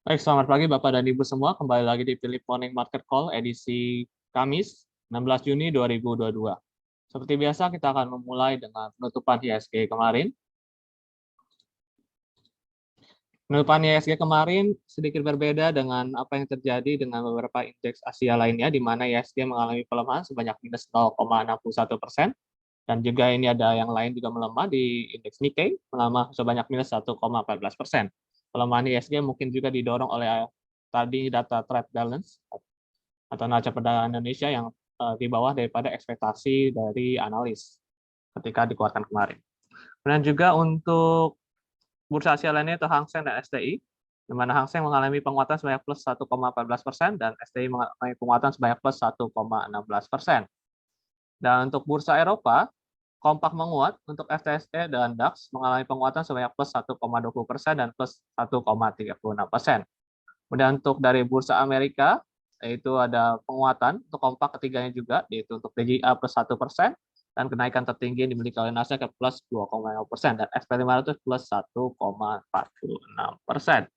Baik, selamat pagi Bapak dan Ibu semua. Kembali lagi di Philip Morning Market Call edisi Kamis 16 Juni 2022. Seperti biasa, kita akan memulai dengan penutupan IHSG kemarin. Penutupan IHSG kemarin sedikit berbeda dengan apa yang terjadi dengan beberapa indeks Asia lainnya, di mana IHSG mengalami pelemahan sebanyak minus 0,61%, dan juga ini ada yang lain juga melemah di indeks Nikkei, melemah sebanyak minus 1,14%. Pelemahan IHSG mungkin juga didorong oleh tadi data trade balance atau neraca perdagangan Indonesia yang di bawah daripada ekspektasi dari analis ketika dikeluarkan kemarin. Dan juga untuk bursa Asia lainnya itu Hang Seng dan STI, di mana Hang Seng mengalami penguatan sebanyak plus 1,14% dan STI mengalami penguatan sebanyak plus 1,16%. Dan untuk bursa Eropa, kompak menguat untuk FTSE dan DAX mengalami penguatan sebanyak plus 1,20% dan plus 1,36%. Kemudian untuk dari bursa Amerika, yaitu ada penguatan untuk kompak ketiganya juga, yaitu untuk DJA plus 1%, dan kenaikan tertinggi dimiliki oleh Nasdaq plus 2,5% dan SP500 plus 1,46%.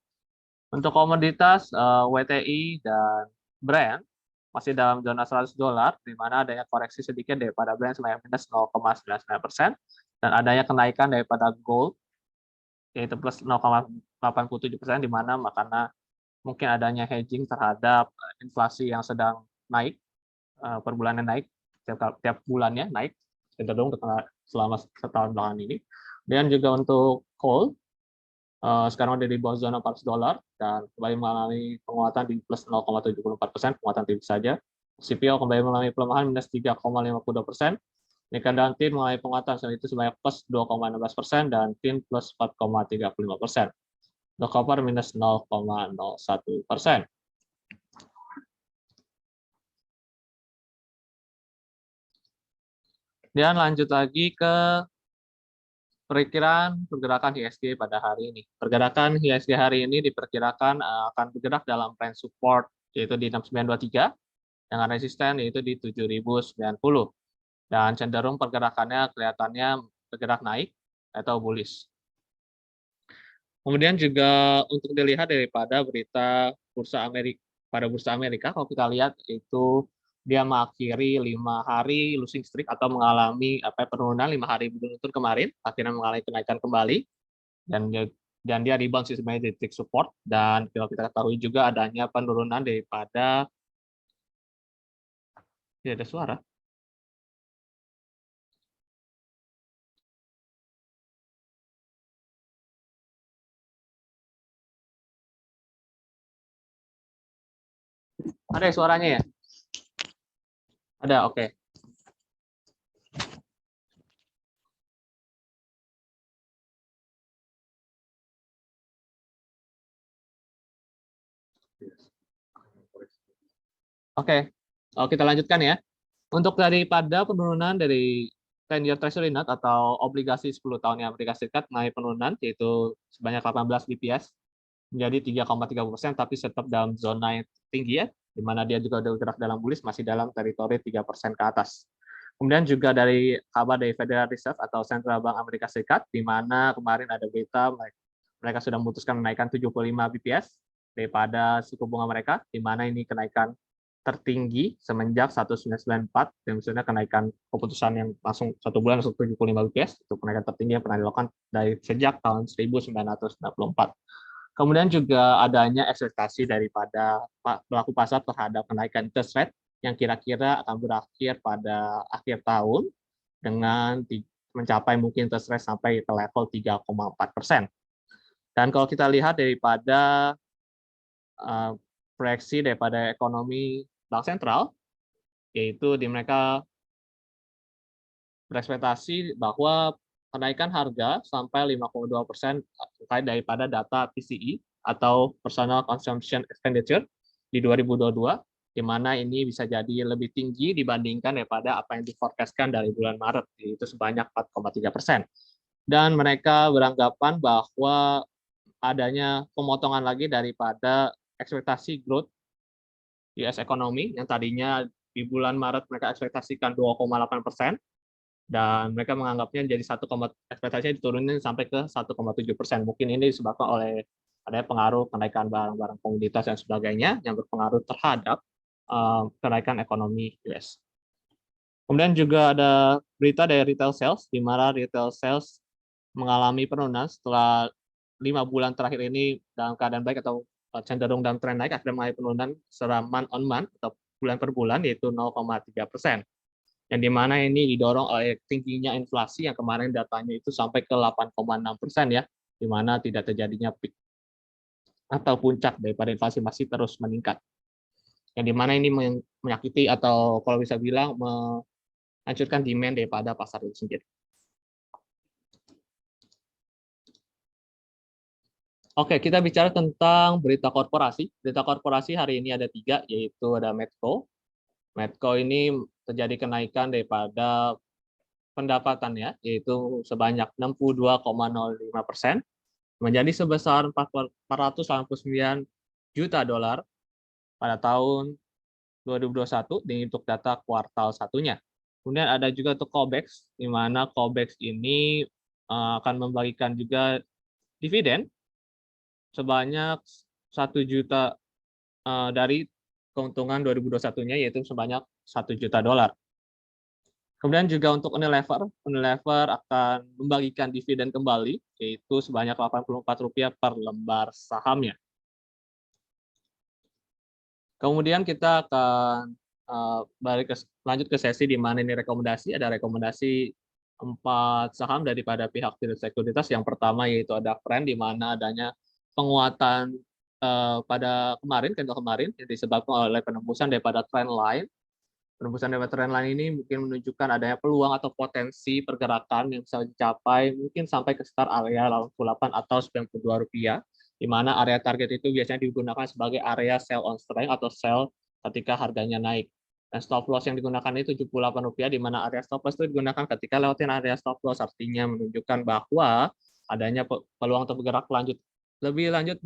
Untuk komoditas WTI dan Brent masih dalam zona $100, di mana adanya koreksi sedikit daripada Brent sebanyak minus 0,99%, dan adanya kenaikan daripada gold, yaitu plus 0,87%, di mana karena mungkin adanya hedging terhadap inflasi yang sedang naik, per bulannya naik, tiap bulannya naik, cenderung selama setahun belakangan ini. Dan juga untuk coal, sekarang ada di bawah zona $400 dan kembali mengalami penguatan di plus 0,74%, penguatan tipis saja. CPO kembali mengalami pelemahan minus 3,52%. Nikkei dan tin mengalami penguatan itu sebanyak plus 2,16% dan tin plus 4,35%. Untuk copper minus 0,01%. Dan lanjut lagi ke perkiraan pergerakan IHSG pada hari ini. Pergerakan IHSG hari ini diperkirakan akan bergerak dalam range support yaitu di 6923 dengan resisten yaitu di 7090. Dan cenderung pergerakannya kelihatannya bergerak naik atau bullish. Kemudian juga untuk dilihat daripada berita bursa Amerika, pada bursa Amerika kalau kita lihat itu dia mengakhiri 5 hari losing streak atau mengalami penurunan 5 hari beruntun kemarin, akhirnya mengalami kenaikan kembali dan dia rebound sebenarnya di titik support, dan kalau kita ketahui juga adanya penurunan daripada ada suara. Ada suaranya ya? Ada, oke. Oke, kita lanjutkan ya. Untuk daripada penurunan dari 10-year Treasury Note atau obligasi 10 tahun Amerika Serikat naik penurunan yaitu sebanyak 18 bps menjadi 3,30%, tapi tetap dalam zona yang tinggi ya, di mana dia juga bergerak dalam bullish, masih dalam teritori 3% ke atas. Kemudian juga dari kabar dari Federal Reserve atau Central Bank Amerika Serikat, di mana kemarin ada berita mereka sudah memutuskan menaikkan 75 bps daripada suku bunga mereka, di mana ini kenaikan tertinggi semenjak 1994, dan misalnya kenaikan keputusan yang langsung 1 bulan langsung 75 bps, itu kenaikan tertinggi yang pernah dilakukan dari sejak tahun 1994. Kemudian juga adanya ekspektasi daripada pelaku pasar terhadap kenaikan interest rate yang kira-kira akan berakhir pada akhir tahun dengan mencapai mungkin interest rate sampai ke level 3,4%. Dan kalau kita lihat daripada proyeksi daripada ekonomi bank sentral, yaitu di mereka berekspektasi bahwa kenaikan harga sampai 5,2% terkait daripada data PCE atau Personal Consumption Expenditure di 2022, di mana ini bisa jadi lebih tinggi dibandingkan daripada apa yang diforecastkan dari bulan Maret, yaitu sebanyak 4,3%. Dan mereka beranggapan bahwa adanya pemotongan lagi daripada ekspektasi growth US economy yang tadinya di bulan Maret mereka ekspektasikan 2,8%, dan mereka menganggapnya jadi ekspektasinya diturunin sampai ke 1,7%. Mungkin ini disebabkan oleh ada pengaruh kenaikan barang-barang komoditas dan sebagainya yang berpengaruh terhadap kenaikan ekonomi US. Kemudian juga ada berita dari retail sales, di mana retail sales mengalami penurunan setelah 5 bulan terakhir ini dalam keadaan baik atau cenderung dalam tren naik, akhirnya mengalami penurunan secara month on month atau bulan per bulan, yaitu 0,3%. Yang dimana ini didorong oleh tingginya inflasi yang kemarin datanya itu sampai ke 8,6% ya, di mana tidak terjadinya peak atau puncak daripada inflasi masih terus meningkat. Yang dimana ini menyakiti atau kalau bisa bilang menghancurkan demand daripada pasar itu sendiri. Oke, kita bicara tentang berita korporasi. Berita korporasi hari ini ada 3, yaitu ada Medco. Medco ini terjadi kenaikan daripada pendapatannya, yaitu sebanyak 62,05%, menjadi sebesar 489 juta dolar pada tahun 2021 untuk data kuartal satunya. Kemudian ada juga untuk Cobex, di mana Cobex ini akan membagikan juga dividen sebanyak 1 juta dari keuntungan 2021-nya, yaitu sebanyak 1 juta dolar. Kemudian juga untuk Unilever akan membagikan dividen kembali, yaitu sebanyak Rp84 per lembar sahamnya. Kemudian kita akan lanjut ke sesi di mana ini rekomendasi. Ada rekomendasi 4 saham daripada pihak Tirta Sekuritas. Yang pertama yaitu ada Friend, di mana adanya penguatan pada kemarin yang disebabkan oleh penembusan daripada trend line. Penembusan daripada trend line ini mungkin menunjukkan adanya peluang atau potensi pergerakan yang bisa dicapai mungkin sampai ke sekitar area 88 atau Rp92, di mana area target itu biasanya digunakan sebagai area sell on strength atau sell ketika harganya naik. Dan stop loss yang digunakan itu Rp78, di mana area stop loss itu digunakan ketika lewatin area stop loss, artinya menunjukkan bahwa adanya peluang untuk bergerak lebih lanjut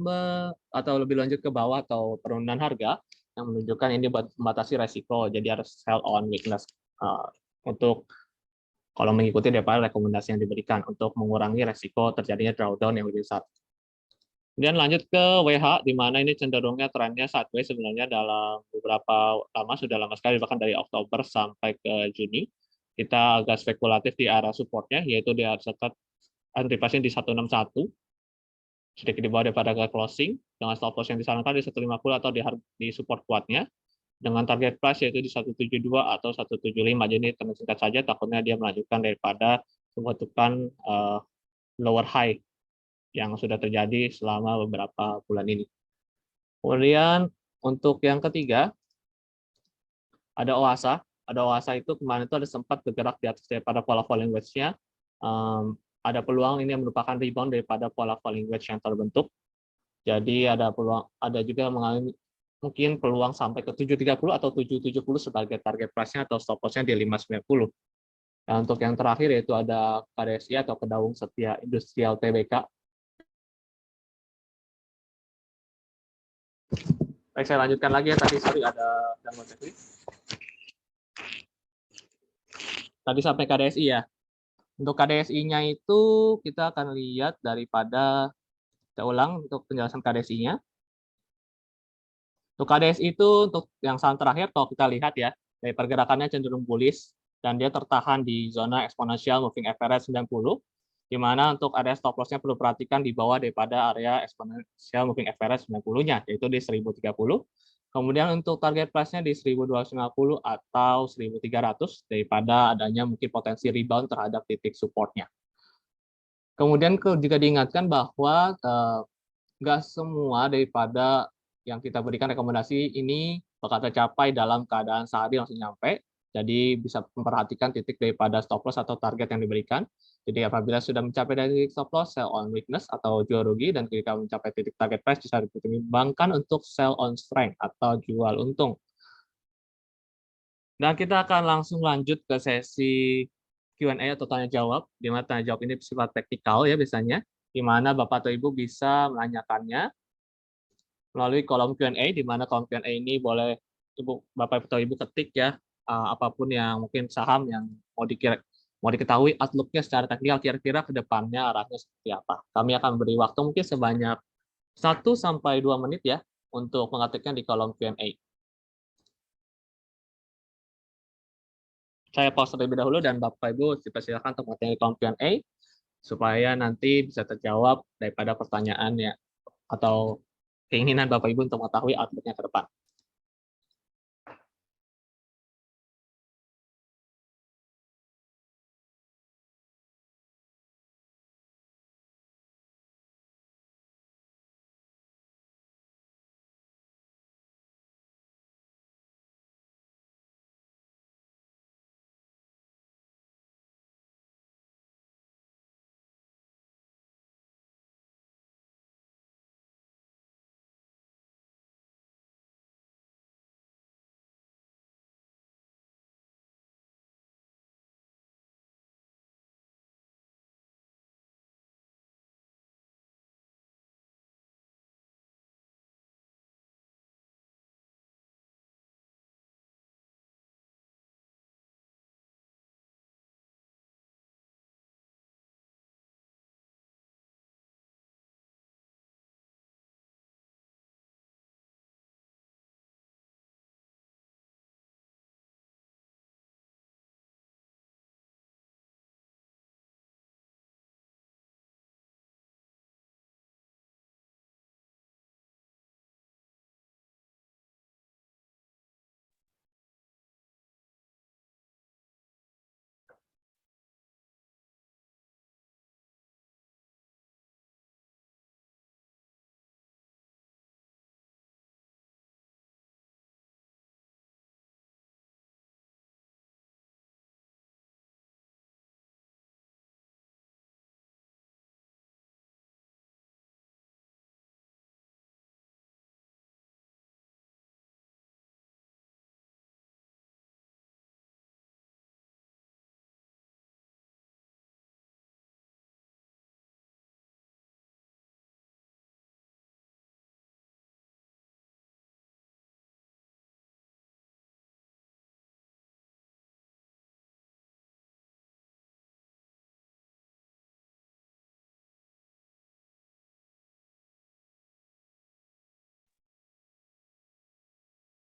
ke bawah atau penurunan harga, yang menunjukkan ini membatasi resiko, jadi harus sell on weakness untuk kalau mengikuti daripada rekomendasi yang diberikan untuk mengurangi resiko terjadinya drawdown yang lebih besar. Kemudian lanjut ke WH, di mana ini cenderungnya trennya sideways sebenarnya dalam beberapa sudah lama sekali, bahkan dari Oktober sampai ke Juni. Kita agak spekulatif di area supportnya, yaitu di dekat antisipasi di 161, sedikit di bawah daripada harga closing, dengan stop loss yang disarankan di 150 atau di support kuatnya, dengan target price yaitu di 172 atau 175. Jadi teman singkat saja, takutnya dia melanjutkan daripada pembentukan lower high yang sudah terjadi selama beberapa bulan ini. Kemudian untuk yang ketiga, ada OASA. Ada OASA itu kemarin itu ada sempat bergerak di atas daripada pola falling wedge-nya. Ada peluang ini merupakan rebound daripada pola falling wedge yang terbentuk. Jadi ada juga mengalami mungkin peluang sampai ke 730 atau 770 sebagai target price-nya atau stop loss-nya di 590. Dan untuk yang terakhir yaitu ada KDSI atau Kedaung Setia Industrial Tbk. Baik, saya lanjutkan lagi ya. Tadi ada gangguan teknis. Tadi sampai KDSI ya. Untuk KDSI-nya itu kita akan lihat daripada, kita ulang untuk penjelasan KDSI-nya. Untuk KDSI itu untuk yang saham terakhir, kalau kita lihat ya, dari pergerakannya cenderung bullish dan dia tertahan di zona exponential moving average 90, di mana untuk area stop loss-nya perlu perhatikan di bawah daripada area exponential moving average 90-nya, yaitu di 1030. Kemudian untuk target price-nya di 1250 atau 1300 daripada adanya mungkin potensi rebound terhadap titik support-nya. Kemudian juga diingatkan bahwa nggak semua daripada yang kita berikan rekomendasi ini bakal tercapai dalam keadaan sehari langsung nyampe. Jadi bisa memperhatikan titik daripada stop loss atau target yang diberikan. Jadi apabila sudah mencapai dari titik stop loss, sell on weakness atau jual rugi, dan ketika mencapai titik target price bisa dipertimbangkan untuk sell on strength atau jual untung. Dan kita akan langsung lanjut ke sesi Q&A atau tanya jawab, di mana tanya jawab ini bersifat teknikal ya biasanya, di mana Bapak atau Ibu bisa menanyakannya melalui kolom Q&A, di mana kolom Q&A ini boleh Bapak atau Ibu ketik ya, apapun yang mungkin saham yang mau diketahui outlook-nya secara teknikal, kira-kira ke depannya arahnya seperti apa. Kami akan beri waktu mungkin sebanyak 1-2 menit ya untuk mengetiknya di kolom Q&A. Saya pause terlebih dahulu dan Bapak Ibu dipersilakan untuk mengetiknya di kolom Q&A supaya nanti bisa terjawab daripada pertanyaannya atau keinginan Bapak Ibu untuk mengetahui output-nya ke depan.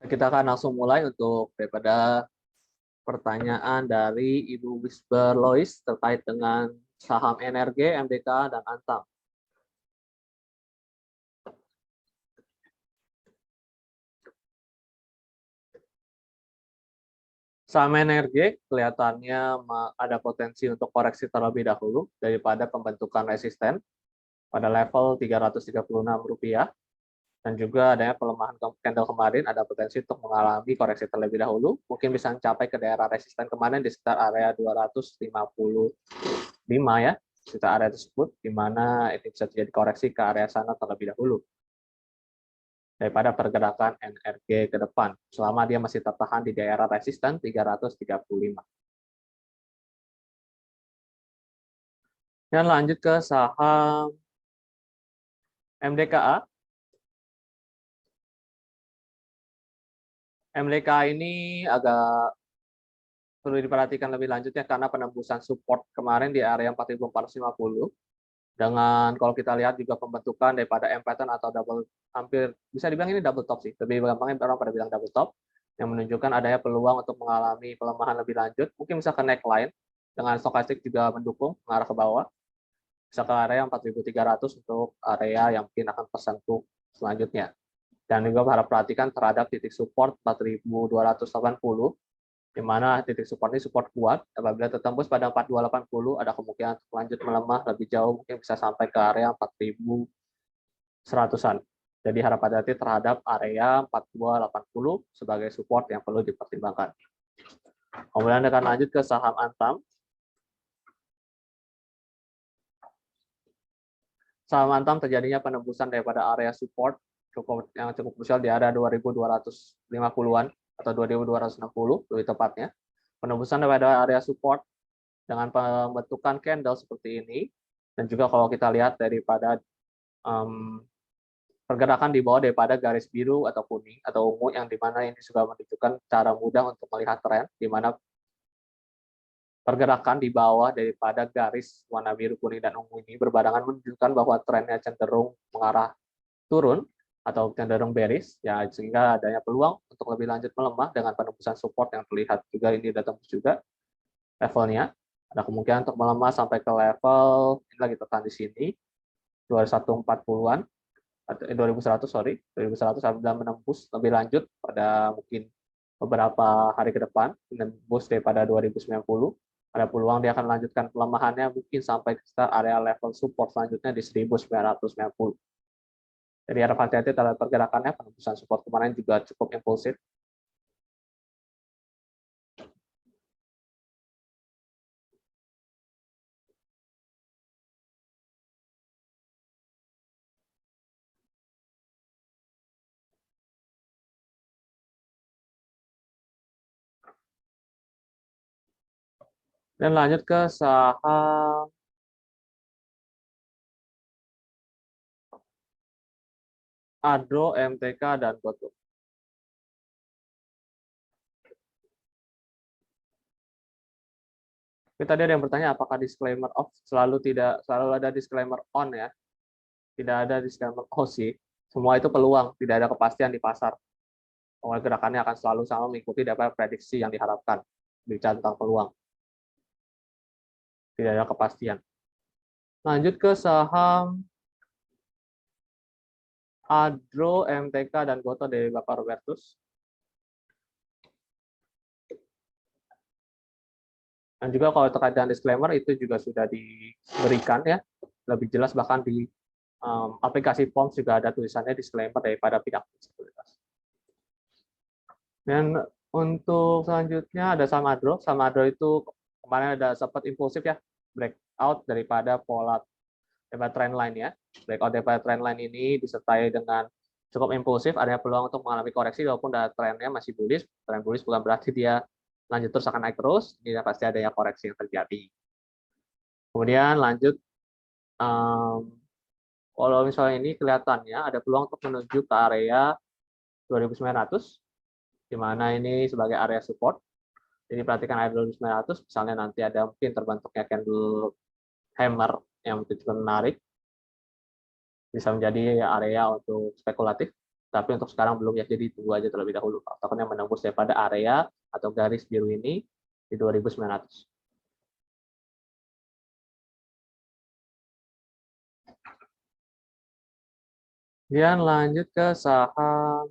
Kita akan langsung mulai untuk daripada pertanyaan dari Ibu Wisber Lois terkait dengan saham NRG, MDK, dan Antam. Saham NRG kelihatannya ada potensi untuk koreksi terlebih dahulu daripada pembentukan resisten pada level Rp336 dan juga adanya pelemahan candle kemarin ada potensi untuk mengalami koreksi terlebih dahulu, mungkin bisa mencapai ke daerah resisten kemarin di sekitar area 255 ya, sekitar area tersebut, di mana ini bisa terjadi koreksi ke area sana terlebih dahulu daripada pergerakan NRG ke depan, selama dia masih tertahan di daerah resisten 335. Dan lanjut ke saham MDKA. MDK ini agak perlu diperhatikan lebih lanjut ya, karena penembusan support kemarin di area 4.450 dengan kalau kita lihat juga pembentukan daripada M pattern atau double, hampir bisa dibilang ini double top sih, lebih gampangnya orang pada bilang double top, yang menunjukkan adanya peluang untuk mengalami pelemahan lebih lanjut, mungkin bisa ke neckline dengan stokastik juga mendukung mengarah ke bawah, bisa ke area 4.300 untuk area yang mungkin akan tersentuh selanjutnya. Dan juga harap perhatikan terhadap titik support 4.280, di mana titik support ini support kuat. Apabila tertembus pada 4.280, ada kemungkinan untuk lanjut melemah lebih jauh, mungkin bisa sampai ke area 4.100-an. Jadi harap hati-hati terhadap area 4.280 sebagai support yang perlu dipertimbangkan. Kemudian akan lanjut ke saham Antam. Saham Antam terjadinya penembusan daripada area support yang cukup krusial di area 2.250-an atau 2.260 lebih tepatnya. Penembusan daripada area support dengan pembentukan candle seperti ini, dan juga kalau kita lihat daripada pergerakan di bawah daripada garis biru atau kuning atau ungu, yang dimana ini juga menunjukkan cara mudah untuk melihat tren, di mana pergerakan di bawah daripada garis warna biru, kuning, dan ungu ini berbarengan menunjukkan bahwa trennya cenderung mengarah turun atau cenderung bearish, ya sehingga adanya peluang untuk lebih lanjut melemah dengan penembusan support yang terlihat juga ini sudah tembus juga levelnya. Ada kemungkinan untuk melemah sampai ke level ini lagi tekan di sini 2140-an atau 2100 sorry 2100 apabila menembus lebih lanjut pada mungkin beberapa hari ke depan menembus daripada 2090, ada peluang dia akan melanjutkan pelemahannya mungkin sampai ke start area level support selanjutnya di 1990. Jadi harap hati-hati terhadap pergerakannya, penembusan support kemarin juga cukup impulsif. Dan lanjut ke saham Adro, MTK, dan GoTo. Tapi tadi ada yang bertanya apakah disclaimer off, selalu ada disclaimer on ya. Tidak ada disclaimer off sih. Semua itu peluang, tidak ada kepastian di pasar. Awal gerakannya akan selalu sama mengikuti dapat prediksi yang diharapkan. Bicara tentang peluang. Tidak ada kepastian. Lanjut ke saham Adro, MTK, dan GoTo dari Bapak Robertus. Dan juga kalau terkait dengan disclaimer itu juga sudah diberikan ya, lebih jelas bahkan di aplikasi Forms juga ada tulisannya disclaimer daripada pihak sekuritas. Dan untuk selanjutnya ada saham Adro. Saham Adro itu kemarin ada sempat impulsif ya, breakout daripada pola daripada trend line ya. Breakout daripada trend line ini disertai dengan cukup impulsif, adanya peluang untuk mengalami koreksi walaupun trennya masih bullish. Trend bullish bukan berarti dia lanjut terus akan naik terus, ini pasti adanya koreksi yang terjadi. Kemudian lanjut, kalau misalnya ini kelihatannya ada peluang untuk menuju ke area 2900, di mana ini sebagai area support. Jadi perhatikan area 2900, misalnya nanti ada mungkin terbentuknya candle hammer yang cukup menarik, bisa menjadi area untuk spekulatif, tapi untuk sekarang belum ya, jadi tunggu aja terlebih dahulu. Takutnya menembus daripada area atau garis biru ini di 2900. Kemudian lanjut ke saham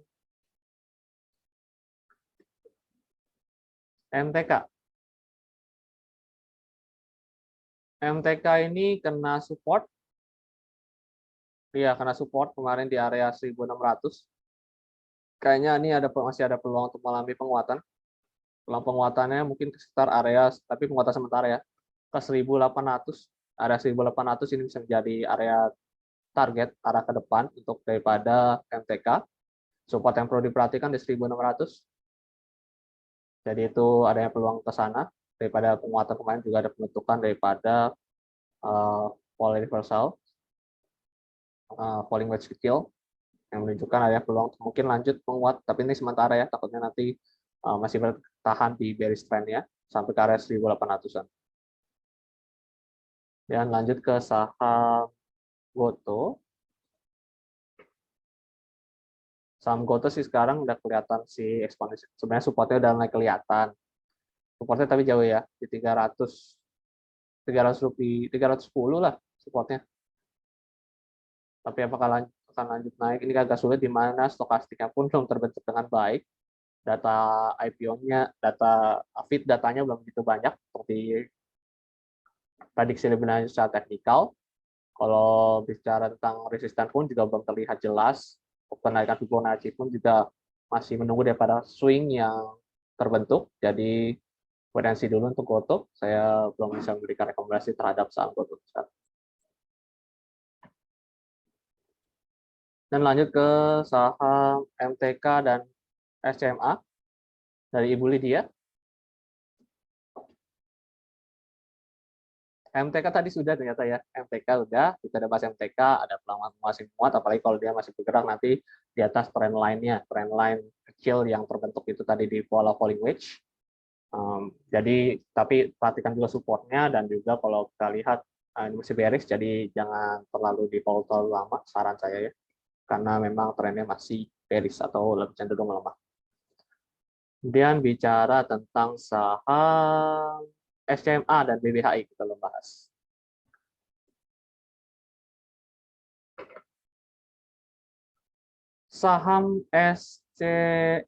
MTK. MTK ini kena support. Iya, kena support kemarin di area 1600. Kayaknya ini masih ada peluang untuk mengalami penguatan. Peluang penguatannya mungkin ke sekitar area, tapi penguatan sementara ya, ke 1800. Area 1800 ini bisa menjadi area target arah ke depan untuk daripada MTK. Support yang perlu diperhatikan di 1600. Jadi itu adanya peluang ke sana. Daripada penguatan kemarin juga ada penutupan daripada pola reversal, falling wedge kecil, yang menunjukkan ada peluang mungkin lanjut menguat, tapi ini sementara ya, takutnya nanti masih bertahan di bearish trend-nya sampai ke area 1800-an. Dan lanjut ke saham GoTo. Saham GoTo sih sekarang udah kelihatan si eksponensi. Sebenarnya supportnya udah mulai kelihatan. Supportnya tapi jauh ya, di 300 rupiah, 310 lah supportnya. Tapi apakah akan lanjut naik? Ini agak sulit di mana stokastiknya pun belum terbentuk dengan baik. Data IPO-nya, datanya belum begitu banyak seperti prediksi lebih lanjut secara teknikal. Kalau bicara tentang resisten pun juga belum terlihat jelas. Kenaikan Fibonacci pun juga masih menunggu daripada swing yang terbentuk. Jadi potensi dulu untuk GoTo. Saya belum bisa memberikan rekomendasi terhadap saham GoTo. Dan lanjut ke saham MTK dan SCMA dari Ibu Lydia. MTK tadi sudah ternyata ya, MTK udah, kita ada bahas MTK, ada peluang masih muat, apalagi kalau dia masih bergerak nanti di atas trend line-nya, trend line kecil yang terbentuk itu tadi di pola falling wedge. Jadi, tapi perhatikan juga supportnya, dan juga kalau kita lihat ini masih bearish, jadi jangan terlalu di hold terlalu lama, saran saya ya. karena memang trennya masih bearish atau lebih cenderung melemah. Kemudian bicara tentang saham SCMA dan BBHI kita bahas. Saham SCMA.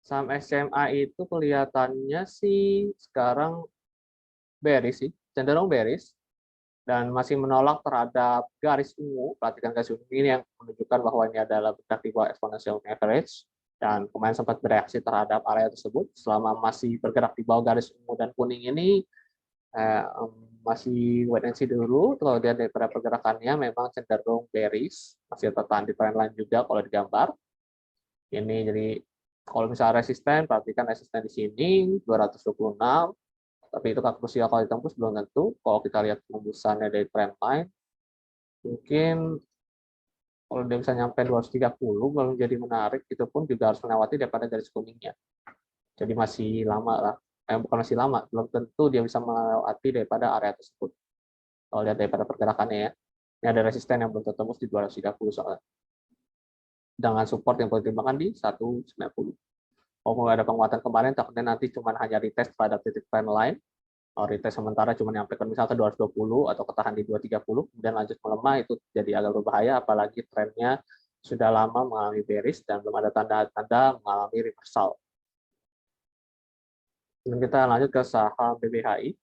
Saham SCMA itu kelihatannya sih sekarang bearish sih, cenderung bearish dan masih menolak terhadap garis ungu. Perhatikan garis ungu ini yang menunjukkan bahwa ini adalah bergerak di bawah exponential average, dan kemarin sempat bereaksi terhadap area tersebut. Selama masih bergerak di bawah garis ungu dan kuning ini masih wait and see dulu. Kalau dia daripada pergerakannya memang cenderung bearish, masih tertahan di trendline juga kalau digambar. Ini jadi kalau misalnya resisten, perhatikan resisten di sini 226, tapi itu kan krusial kalau ditembus belum tentu. Kalau kita lihat tembusannya dari trendline, mungkin kalau dia bisa nyampe 230 belum jadi menarik, itu pun juga harus melewati daripada garis kuningnya. Jadi masih lama lah. Bukan masih lama, belum tentu dia bisa melewati daripada area tersebut. Kalau lihat daripada pergerakannya ya. Ini ada resisten yang belum tertembus di 230 soalnya. Dengan support yang boleh dipertimbangkan di 190. Kalau ada penguatan kemarin, takutnya nanti cuma hanya retest pada titik trend line. Retest sementara cuma nyampe ke misalnya ke 220 atau ketahan di 230, kemudian lanjut melemah, itu jadi agak berbahaya, apalagi trennya sudah lama mengalami bearish dan belum ada tanda-tanda mengalami reversal. Dan kita lanjut ke saham BBHI.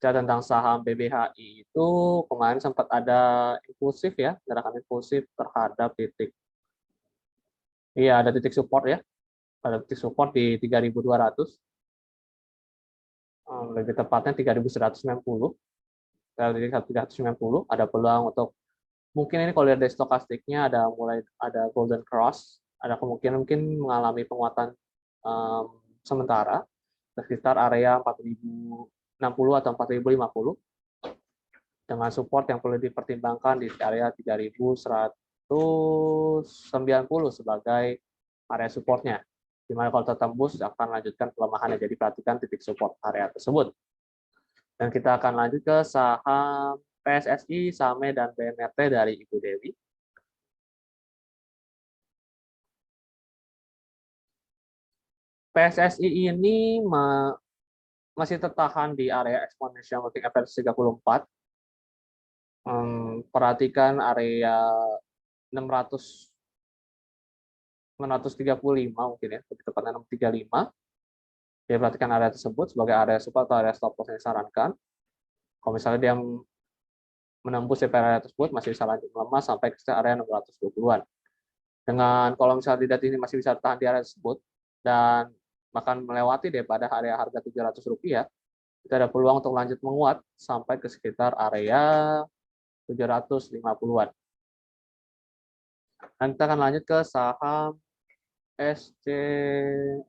Tentang saham BBHI itu kemarin sempat ada impulsif ya, gerakan impulsif terhadap titik. Iya, ada titik support ya. Ada titik support di 3.200. Lebih tepatnya 3.190. Dari 390 ada peluang untuk, mungkin ini kalau lihat dari stokastiknya ada golden cross, ada kemungkinan mungkin mengalami penguatan sementara sekitar area 4.060 atau 4.050 dengan support yang perlu dipertimbangkan di area 3.190 sebagai area supportnya, dimana kalau tertembus akan lanjutkan pelemahannya. Jadi perhatikan titik support area tersebut. Dan kita akan lanjut ke saham PSSI, SAME, dan BMRT dari Ibu Dewi. PSSI ini masih tertahan di area exponential moving average 34. Perhatikan area 635 mungkin ya, lebih tepatnya 635. Dia perhatikan area tersebut sebagai area support atau area stop loss yang disarankan. Kalau misalnya dia menembus area tersebut, masih bisa lanjut melemah sampai ke area 620-an. Dengan kalau misalnya tidak ini masih bisa tahan di area tersebut dan bahkan melewati daripada area harga Rp700, kita ada peluang untuk lanjut menguat sampai ke sekitar area 750-an. Dan kita akan lanjut ke saham SCMA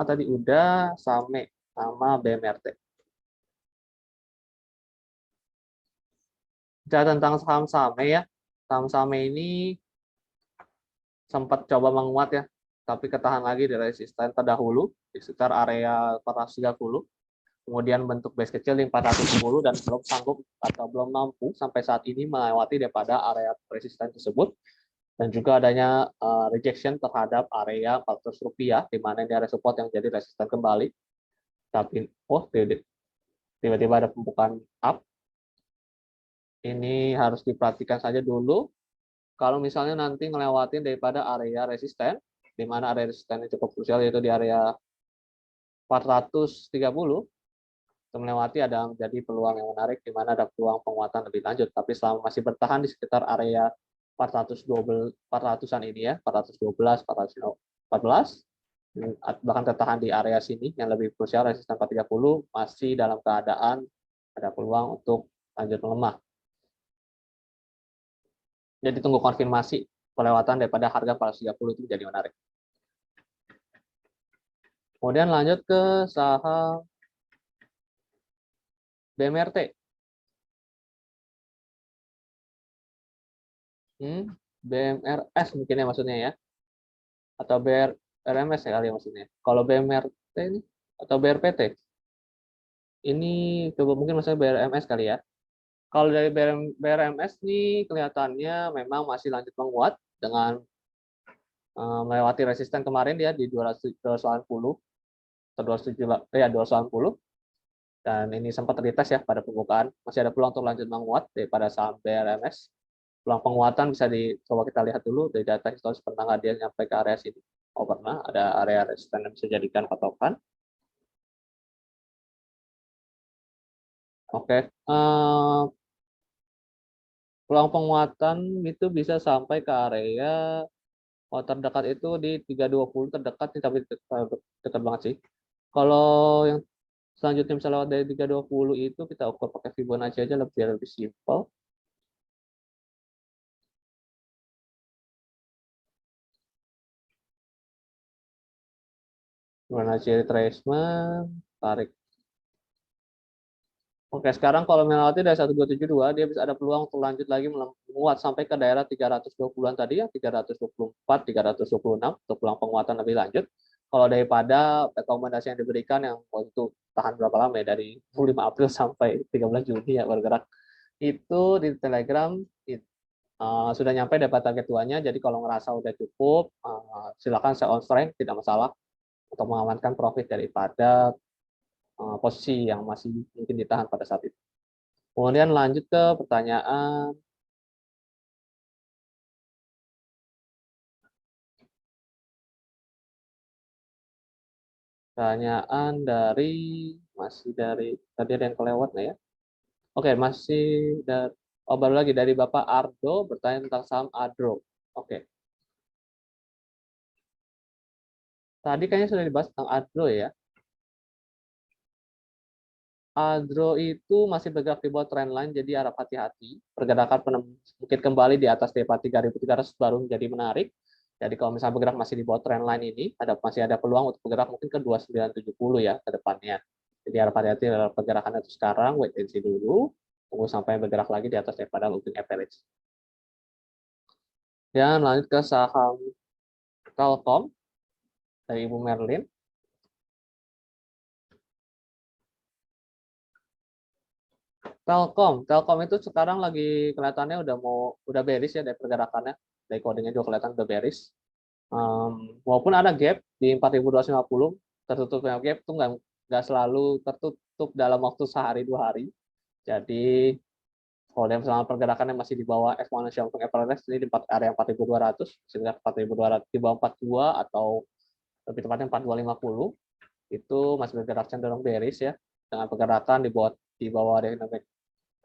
tadi udah, SAME sama BMRT. Bicara tentang saham SAME ya, saham SAME ini sempat coba menguat ya, tapi ketahan lagi di resisten terdahulu di sekitar area 430. Kemudian bentuk base kecil di 410 dan belum sanggup atau belum mampu sampai saat ini melewati daripada area resisten tersebut. Dan juga adanya rejection terhadap area Rp400, di mana ini area support yang jadi resisten kembali. Tapi tiba-tiba ada pembukaan up. Ini harus diperhatikan saja dulu. Kalau misalnya nanti ngelewatin daripada area resisten, di mana area resisten yang cukup krusial yaitu di area 430, melewati ada menjadi peluang yang menarik, di mana ada peluang penguatan lebih lanjut. Tapi selama masih bertahan di sekitar area 400-an ini ya, 412, 414, bahkan tertahan di area sini yang lebih krusial, resisten 430, masih dalam keadaan ada peluang untuk lanjut melemah. Jadi tunggu konfirmasi pelewatan daripada harga 430 itu jadi menarik. Kemudian lanjut ke saham BMRT. BMRS mungkin ya maksudnya ya. Atau RMS ya kali ya maksudnya. Kalau BMRT ini atau BRPT. Ini coba mungkin maksudnya BRMS kali ya. Kalau dari BRMS nih kelihatannya memang masih lanjut menguat dengan melewati resisten kemarin dia di 280 atau 280, dan ini sempat retest ya pada pembukaan. Masih ada peluang untuk lanjut menguat daripada saham BRMS. Peluang penguatan bisa dicoba kita lihat dulu dari data historis, pernah nggak dia sampai ke area sini. Oh pernah, ada area resisten yang bisa jadikan patokan. Oke, peluang penguatan itu bisa sampai ke area terdekat itu di 320 terdekat nih, tapi dekat banget sih. Kalau yang selanjutnya bisa lewat dari 320 itu kita ukur pakai Fibonacci aja lebih simpel. Fibonacci retracement, tarik. Oke, sekarang kalau melewati dari 1272, dia bisa ada peluang untuk lanjut lagi menguat sampai ke daerah 320-an tadi ya, 324, 326 untuk peluang penguatan lebih lanjut. Kalau daripada rekomendasi yang diberikan yang untuk tahan berapa lama ya, dari 5 April sampai 13 Juni ya bergerak, itu di Telegram sudah nyampe dapat target tuanya. Jadi kalau ngerasa udah cukup, silakan sell on strength, tidak masalah, untuk mengamankan profit daripada posisi yang masih mungkin ditahan pada saat itu. Kemudian lanjut ke pertanyaan dari tadi ada yang kelewat nggak ya? Oke, masih dari baru lagi dari Bapak Ardo bertanya tentang saham Adro. Oke. Tadi kayaknya sudah dibahas tentang Adro ya. Adro itu masih bergerak di bawah trendline, jadi harap hati-hati. Pergerakan mungkin kembali di atas DPA 3.300 baru menjadi menarik. Jadi kalau misalnya bergerak masih di bawah trendline ini, masih ada peluang untuk bergerak mungkin ke 2970 ya ke depannya. Jadi harap hati-hati dalam pergerakan itu sekarang, wait and see dulu, tunggu sampai bergerak lagi di atas daripada moving average. Dan lanjut ke saham Telkom dari Ibu Merlin. Telkom itu sekarang lagi kelihatannya udah bearish ya dari pergerakannya, dari codingnya juga kelihatan udah bearish. Walaupun ada gap di 4.250, tertutupnya gap itu nggak selalu tertutup dalam waktu sehari 2 hari. Jadi kalau dia misalnya pergerakannya masih di bawah exponential untuk average ini di area 4.200, sehingga 4.200 di bawah 42 atau lebih tepatnya 4250 itu masih bergerak cenderung bearish ya, dengan pergerakan di bawah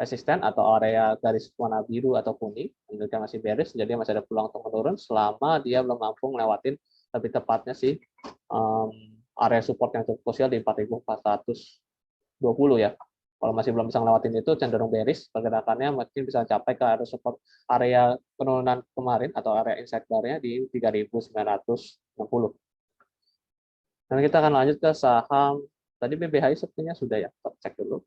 resisten atau area garis warna biru atau kuning, menunjukkan masih bearish, jadi masih ada peluang untuk menurun selama dia belum mampu ngelewatin lebih tepatnya sih area support yang cukup krusial di 4.420 ya. Kalau masih belum bisa ngelewatin itu cenderung bearish, pergerakannya mungkin bisa capai ke area support area penurunan kemarin atau area inside bar-nya di 3.960. Dan kita akan lanjut ke saham tadi BBHI sepertinya sudah ya, kita cek dulu.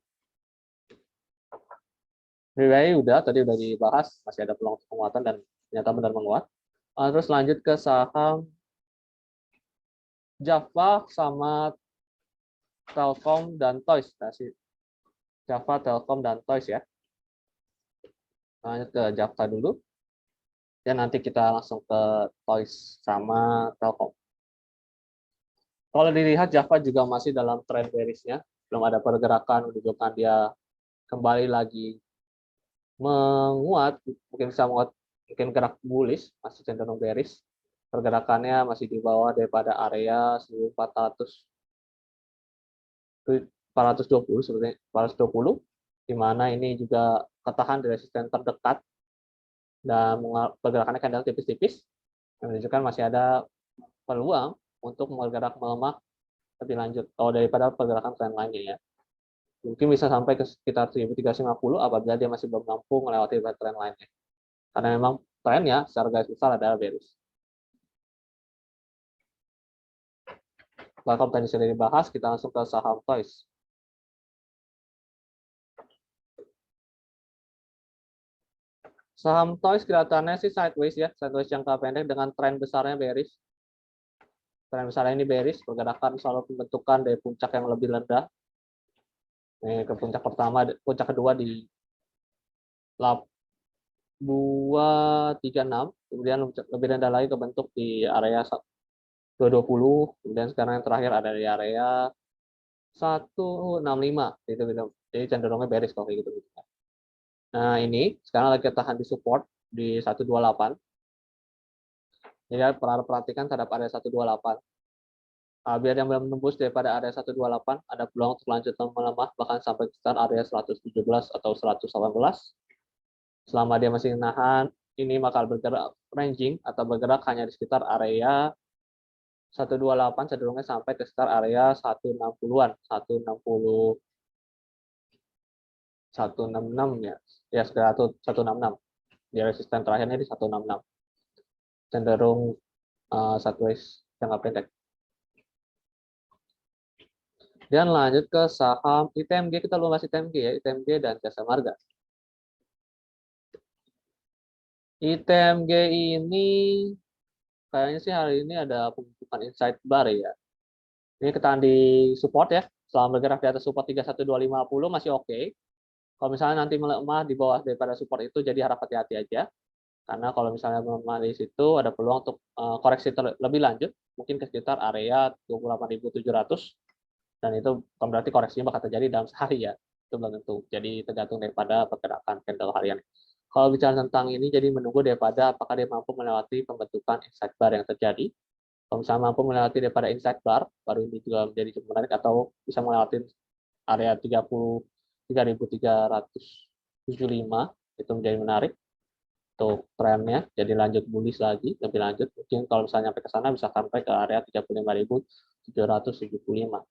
BBHI tadi udah dibahas, masih ada peluang penguatan dan ternyata benar menguat. Terus lanjut ke saham Java sama Telkom dan Toys. Java, Telkom, dan Toys ya. Lanjut ke Java dulu. Dan nanti kita langsung ke Toys sama Telkom. Kalau dilihat Java juga masih dalam trend bearish-nya. Belum ada pergerakan menunjukkan dia kembali lagi menguat, mungkin bisa menguat, mungkin gerak bullish, masih cenderung bearish. Pergerakannya masih di bawah daripada area 420 sebenarnya 420, di mana ini juga ketahan di resisten terdekat dan pergerakannya candle tipis-tipis, menunjukkan masih ada peluang untuk bergerak melemah lebih lanjut kalau daripada pergerakan trend lainnya ya. Mungkin bisa sampai ke sekitar 1350 apabila dia masih belum mampu melewati trend lainnya. Karena memang trennya secara garis besar adalah bearish. Kalau tadi sudah dibahas, kita langsung ke saham Toys. Saham Toys kelihatannya sih sideways ya, sideways jangka pendek dengan tren besarnya bearish. Tren besarnya ini bearish, pergerakan selalu pembentukan dari puncak yang lebih rendah. Ini ke puncak pertama, puncak kedua di 236, kemudian lebih rendah lagi kebentuk di area 220, kemudian sekarang yang terakhir ada di area 165, jadi cenderungnya bearish kalau kayak gitu. Nah ini sekarang lagi tahan di support di 128. Jadi perhatikan terhadap area 128. Biar yang belum menembus daripada area 128, ada peluang untuk lanjut melemah bahkan sampai sekitar area 117 atau 118. Selama dia masih nahan, ini bakal bergerak ranging atau bergerak hanya di sekitar area 128, cenderungnya sampai ke sekitar area 160-an, 160, 166 ya, ya sekitar 166. Di resisten terakhirnya di 166. Cenderung sideways jangka pendek. Dan lanjut ke saham ITMG, kita belum bahas ITMG ya, ITMG dan Jasa Marga. ITMG ini kayaknya sih hari ini ada pembentukan inside bar ya. Ini ketahan di support ya, selama bergerak di atas support 31250 masih oke. Kalau misalnya nanti melemah di bawah daripada support itu, jadi harap hati-hati aja. Karena kalau misalnya melemah di situ, ada peluang untuk koreksi lebih lanjut, mungkin ke sekitar area 28.700. Dan itu bukan berarti koreksinya bakal terjadi dalam sehari ya, itu belum tentu. Jadi tergantung daripada pergerakan candle harian. Kalau bicara tentang ini, jadi menunggu daripada apakah dia mampu melewati pembentukan inside bar yang terjadi. Kalau misalnya mampu melewati daripada inside bar, baru ini juga menjadi cukup menarik, atau bisa melewati area 33.375, itu menjadi menarik untuk trennya. Jadi lanjut bullish lagi, lebih lanjut. Mungkin kalau misalnya sampai ke sana bisa sampai ke area 35.775.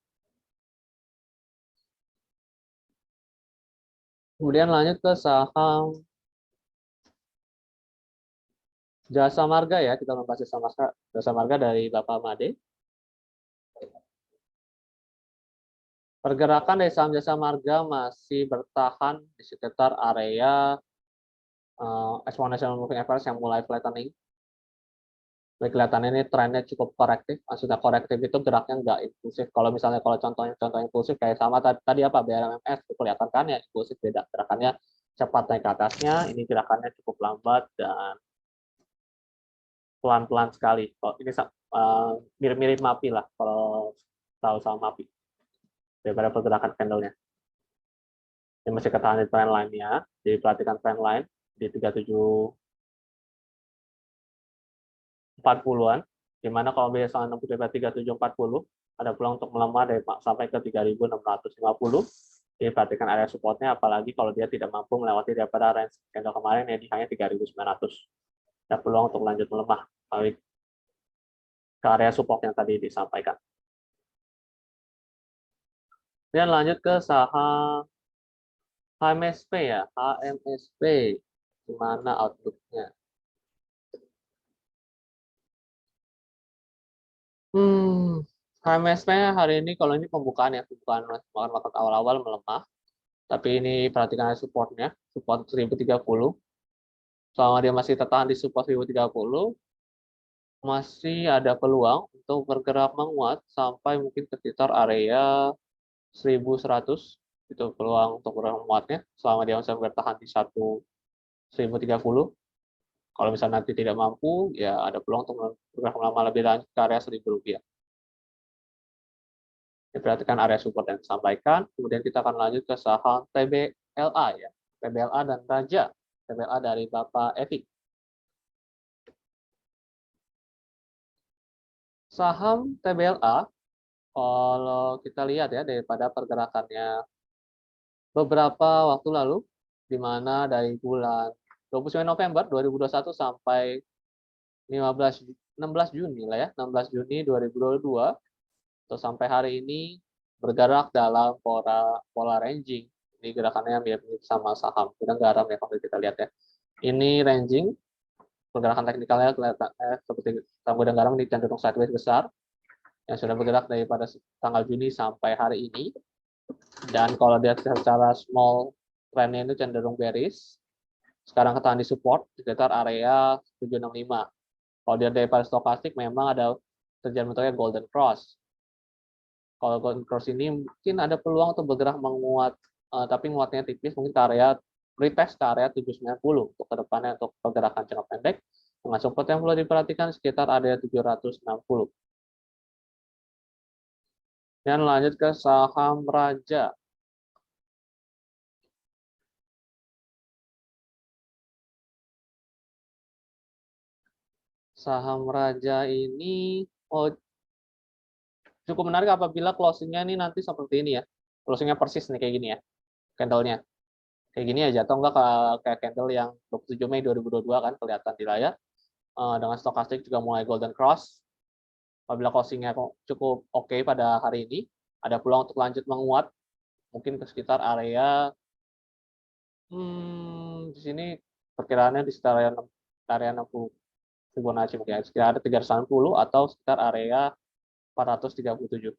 Kemudian lanjut ke saham Jasa Marga ya, kita membahas Jasa Marga dari Bapak Made. Pergerakan dari saham Jasa Marga masih bertahan di sekitar area exponential moving average yang mulai flattening. Kelihatan ini trennya cukup korektif. Maksudnya korektif itu geraknya nggak impulsif. Kalau misalnya contoh impulsif kayak sama tadi apa BRMMS, itu kelihatan kan ya impulsif, beda. Gerakannya cepat naik ke atasnya, ini gerakannya cukup lambat dan pelan-pelan sekali. Kalau ini mirip-mirip MAPI lah kalau tahu sama MAPI daripada pergerakan candle-nya. Ini masih ketahan di trend line-nya. Jadi perhatikan trend line di 3740-an, di mana kalau biasa 3740 ada peluang untuk melemah dari sampai ke 3650. Jadi perhatikan area supportnya, apalagi kalau dia tidak mampu melewati daripada range candle kemarin yang hanya 3900. Ada peluang untuk lanjut melemah balik ke area support yang tadi disampaikan. Dan lanjut ke saham HMSP ya, HMSP, gimana outlook-nya? HMSP hari ini kalau ini pembukaan ya, pembukaan market awal-awal melemah, tapi ini perhatikan supportnya, support 1030. Selama dia masih tertahan di support 1030, masih ada peluang untuk bergerak menguat sampai mungkin ke sekitar area 1100. Itu peluang untuk bergerak menguatnya selama dia masih bertahan di 1030. Kalau misalnya nanti tidak mampu, ya ada peluang untuk bergerak lama lebih lanjut ke area Rp1.000. Diperhatikan area support yang disampaikan. Kemudian kita akan lanjut ke saham TBLA ya. TBLA dan Raja. TBLA dari Bapak Evi. Saham TBLA, kalau kita lihat ya daripada pergerakannya beberapa waktu lalu, di mana dari bulan 29 November 2021 sampai 16 Juni lah ya, 16 Juni 2022 atau sampai hari ini bergerak dalam pola ranging. Ini gerakannya mirip-mirip sama saham gudang garam ya kalau kita lihat ya. Ini ranging, pergerakan teknikalnya kelihatan seperti saham gudang garam ini cenderung sideways besar yang sudah bergerak daripada tanggal Juni sampai hari ini. Dan kalau lihat secara small trendnya itu cenderung bearish. Sekarang ketahan di support di sekitar area 765. Kalau dia daripada stokastik memang ada terjadi bentuknya golden cross. Kalau golden cross ini mungkin ada peluang untuk bergerak menguat, tapi nguatnya tipis, mungkin ke area retest ke area 790 untuk ke depannya untuk pergerakan jangka pendek. Dengan support yang perlu diperhatikan sekitar area 760. Dan lanjut ke saham Raja. Saham Raja ini cukup menarik apabila closingnya ini nanti seperti ini ya. Closingnya persis nih kayak gini ya, candlenya. Kayak gini aja, atau enggak kayak candle yang 27 Mei 2022 kan kelihatan di layar. Dengan stokastik juga mulai golden cross. Apabila closingnya cukup oke pada hari ini, ada peluang untuk lanjut menguat, mungkin ke sekitar area di sini perkiraannya di sekitar area 60 Fibonacci mungkin ya, sekitar ada 360 atau sekitar area 437.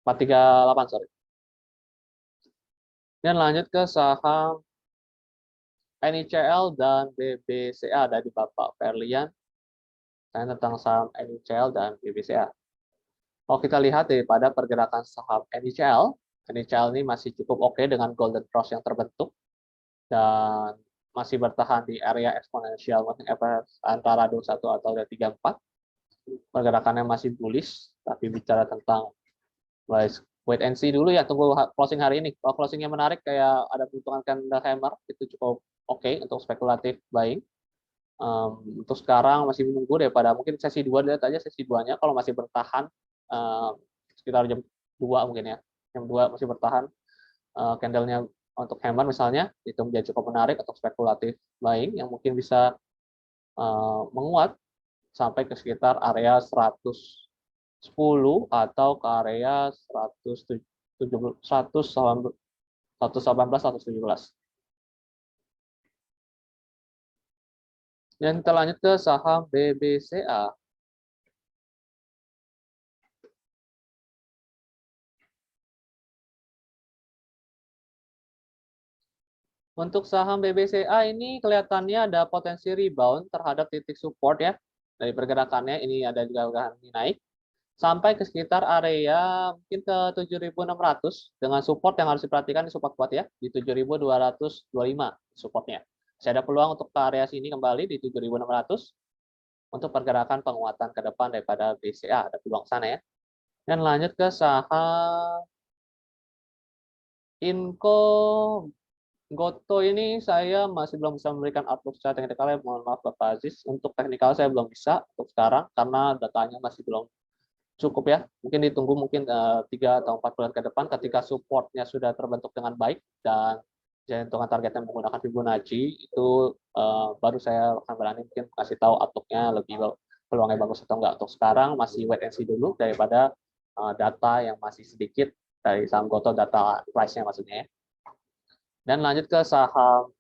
438, sorry. Dan lanjut ke saham NICL dan BBCA dari Bapak Ferlian. Tentang saham NICL dan BBCA. Kalau kita lihat daripada pergerakan saham NICL ini masih cukup oke dengan golden cross yang terbentuk dan masih bertahan di area exponential moving average antara 21 atau 34. Pergerakannya masih bullish, tapi bicara tentang wait and see dulu ya, tunggu closing hari ini. Kalau closingnya menarik kayak ada peruntungan candle hammer, itu cukup oke untuk spekulatif buying. Untuk sekarang masih menunggu daripada mungkin sesi 2, lihat aja sesi 2-nya kalau masih bertahan sekitar jam 2 mungkin ya. Jam 2 masih bertahan candle-nya untuk hammer misalnya, itu menjadi cukup menarik untuk spekulatif buying yang mungkin bisa menguat sampai ke sekitar area 110 atau ke area 118, 117. Dan kita lanjut ke saham BBCA. Untuk saham BBCA ini kelihatannya ada potensi rebound terhadap titik support ya. Dari pergerakannya ini ada juga naik sampai ke sekitar area mungkin ke 7.600 dengan support yang harus diperhatikan di support kuat ya di 7.225 supportnya. Saya ada peluang untuk ke area sini kembali di 7.600 untuk pergerakan penguatan ke depan daripada BCA, ada peluang sana ya. Dan lanjut ke saham Inco Goto ini saya masih belum bisa memberikan outlook secara teknikal ya, mohon maaf Bapak Aziz. Untuk teknikal saya belum bisa untuk sekarang karena datanya masih belum cukup ya. Mungkin ditunggu mungkin 3 atau 4 bulan ke depan ketika supportnya sudah terbentuk dengan baik dan hitungan targetnya menggunakan Fibonacci itu baru saya akan berani mungkin kasih tahu outlook-nya lebih peluangnya bagus atau enggak. Untuk sekarang masih wait and see dulu daripada data yang masih sedikit dari saham Goto, data price-nya maksudnya ya. Dan lanjut ke saham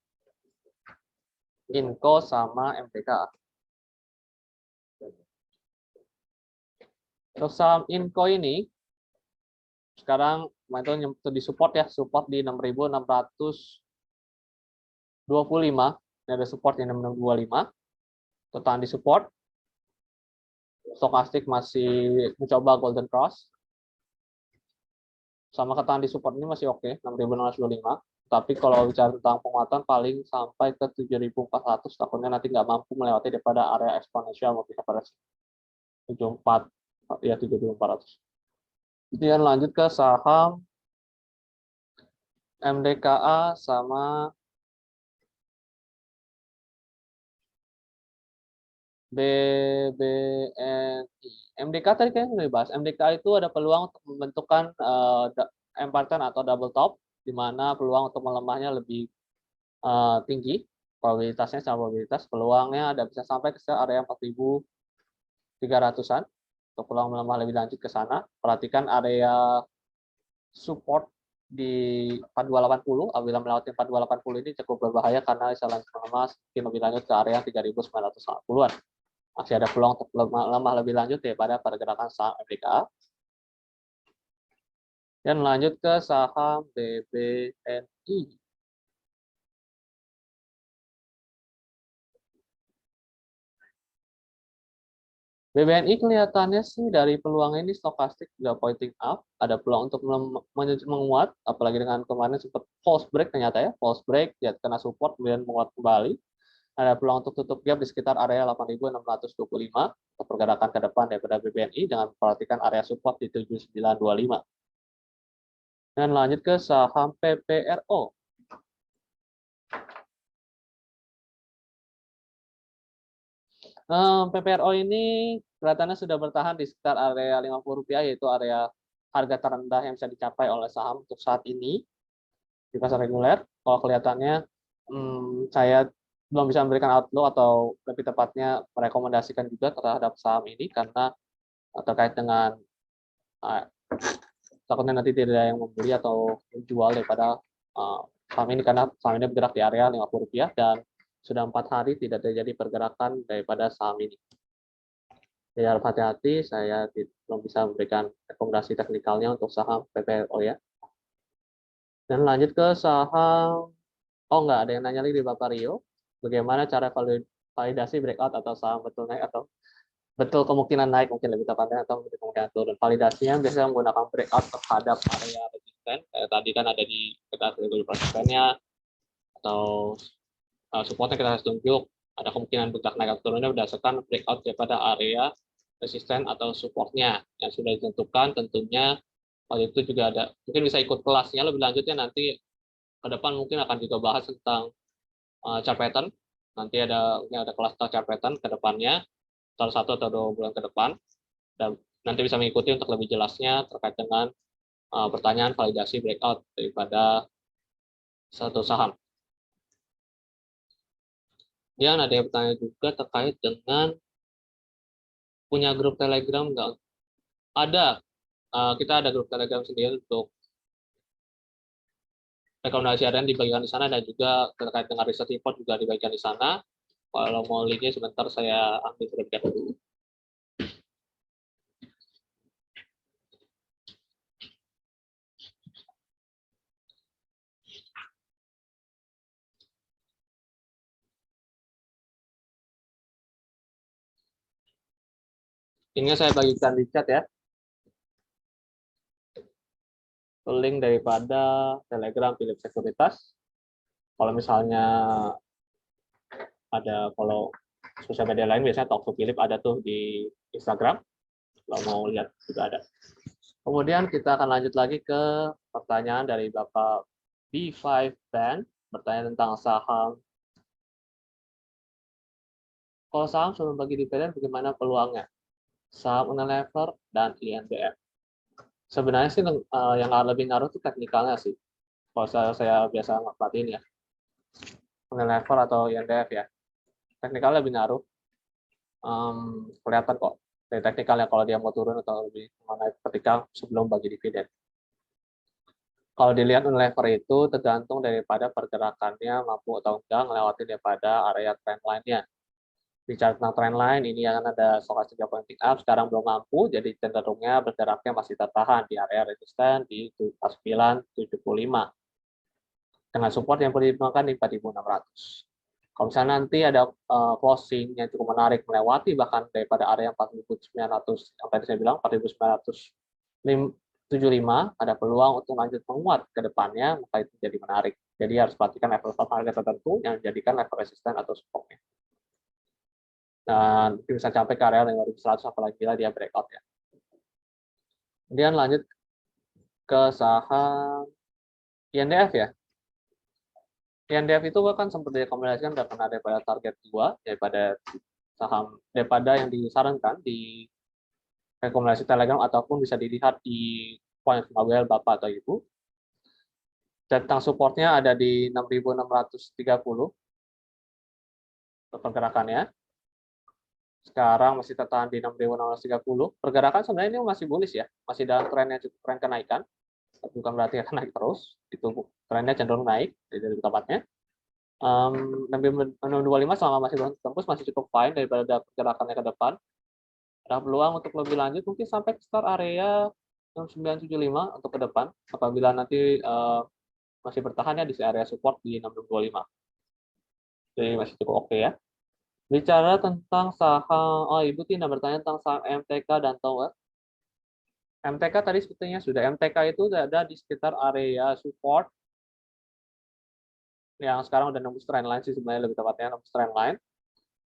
Inco sama MTK. Untuk saham Inco ini sekarang itu di support ya, support di 6.625. Ini ada support di 6.625. Total di support. Stokastik masih mencoba golden cross. Sama ketahan di support ini masih oke, 6.625. Tapi kalau bicara tentang penguatan paling sampai ke 7.400, takutnya nanti nggak mampu melewati daripada area eksponensial moving average 74 ya 7.400. Kemudian lanjut ke saham MDKA sama BBNI. MDK tadi kayaknya sudah dibahas. MDK itu ada peluang untuk membentukkan M-pattern atau double top, di mana peluang untuk melemahnya lebih tinggi. Probabilitasnya sama probabilitas. Peluangnya ada bisa sampai ke area 4.300-an. Untuk peluang melemah lebih lanjut ke sana. Perhatikan area support di 4280. Apabila melewati 4280 ini cukup berbahaya karena bisa lanjut melemah mungkin lebih lanjut ke area 3.980-an. Masih ada peluang untuk lemah lebih lanjut daripada pergerakan saham MDKA. Dan lanjut ke saham BBNI. BBNI kelihatannya sih dari peluang ini stokastik juga pointing up, ada peluang untuk menguat, apalagi dengan kemarin sempat false break ternyata ya, false break, dia kena support kemudian menguat kembali. Ada peluang untuk tutup gap di sekitar area 8.625 untuk pergerakan ke depan daripada BBNI dengan memperhatikan area support di 7.925. Dan lanjut ke saham PPRO. PPRO ini kelihatannya sudah bertahan di sekitar area Rp50, yaitu area harga terendah yang bisa dicapai oleh saham untuk saat ini di pasar reguler. Kalau kelihatannya saya belum bisa memberikan outlook atau lebih tepatnya merekomendasikan juga terhadap saham ini karena terkait dengan takutnya nanti tidak ada yang membeli atau menjual daripada saham ini karena saham ini bergerak di area Rp50 dan sudah 4 hari tidak terjadi pergerakan daripada saham ini. Jadi harus hati-hati, saya belum bisa memberikan rekomendasi teknikalnya untuk saham PPRO ya. Dan lanjut ke saham, nggak ada yang nanya lagi di Bapak Rio, bagaimana cara validasi breakout atau saham betul naik atau betul kemungkinan naik mungkin lebih tepatnya atau kemungkinan turun. Validasinya biasanya menggunakan breakout terhadap area resisten, kayak tadi kan ada di sekitar 70%-nya, atau supportnya kita harus tunjuk, ada kemungkinan bergerak naik atau turunnya berdasarkan breakout daripada area resisten atau supportnya yang sudah ditentukan. Tentunya waktu itu juga ada, mungkin bisa ikut kelasnya lebih lanjutnya nanti ke depan mungkin akan juga bahas tentang chart pattern. Nanti ada kelas chart pattern ke depannya, salah 1 atau 2 bulan ke depan, dan nanti bisa mengikuti untuk lebih jelasnya terkait dengan pertanyaan validasi breakout daripada satu saham. Dan ada yang bertanya juga terkait dengan punya grup Telegram nggak? Ada. Kita ada grup Telegram sendiri untuk rekomendasi harian dibagikan di sana, dan juga terkait dengan riset report juga dibagikan di sana. Kalau mau linknya sebentar saya ambil terlebih dahulu. Ini saya bagikan di chat ya. Link daripada Telegram Philip Sekuritas. Kalau misalnya ada follow sosial media lain, biasanya Talk to Philip ada tuh di Instagram. Kalau mau lihat juga ada. Kemudian kita akan lanjut lagi ke pertanyaan dari Bapak B5 Band, bertanya tentang saham. Kalau saham sebelum bagi dividen, bagaimana peluangnya? Saham Unilever dan INDF. Sebenarnya sih yang lebih ngaruh itu teknikalnya sih. Kalau saya biasa perhatiin ya, Unilever atau INDF ya, teknikalnya lebih ngaruh. Kelihatan kok dari teknikalnya kalau dia mau turun atau lebih naik ketika sebelum bagi dividen. Kalau dilihat Unilever itu tergantung daripada pergerakannya mampu atau enggak melewati daripada area trendline-nya. Bicara tentang trendline, ini akan ada stokastik pointing up, sekarang belum mampu, jadi cenderungnya bergeraknya masih tertahan di area resisten di 4975. Dengan support yang perlu diperlukan di 4600. Kalau misalnya nanti ada closing yang cukup menarik melewati bahkan daripada area 4900 yang tadi saya bilang 4975, ada peluang untuk lanjut menguat ke depannya, maka itu jadi menarik. Jadi harus perhatikan level harga tertentu yang menjadikan level resisten atau supportnya. Dan bisa sampai ke area 5100 apalagi bila dia breakout ya. Kemudian lanjut ke saham INDF ya. INDF itu kan sempat direkomendasikan karena daripada target 2 daripada saham daripada yang disarankan di rekomendasi Telegram ataupun bisa dilihat di point mobile Bapak atau Ibu. Tentang supportnya ada di 6.630 pergerakannya. Sekarang masih tertahan di 6.630. Pergerakan sebenarnya ini masih bullish ya, masih dalam trennya cukup tren kenaikan. Bukan berarti akan naik terus, itu trennya cenderung naik dari tempatnya. 625 selama masih tembus masih cukup fine daripada pergerakannya ke depan. Ada peluang untuk lebih lanjut mungkin sampai ke start area 6975 untuk ke depan apabila nanti masih bertahan ya di area support di 625. Jadi masih cukup oke ya. Bicara tentang saham, oh Ibu Tina bertanya tentang saham MTK dan Tower. MTK tadi sebetulnya sudah, MTK itu ada di sekitar area support yang sekarang udah nembus trendline sih sebenarnya, lebih tepatnya nembus trendline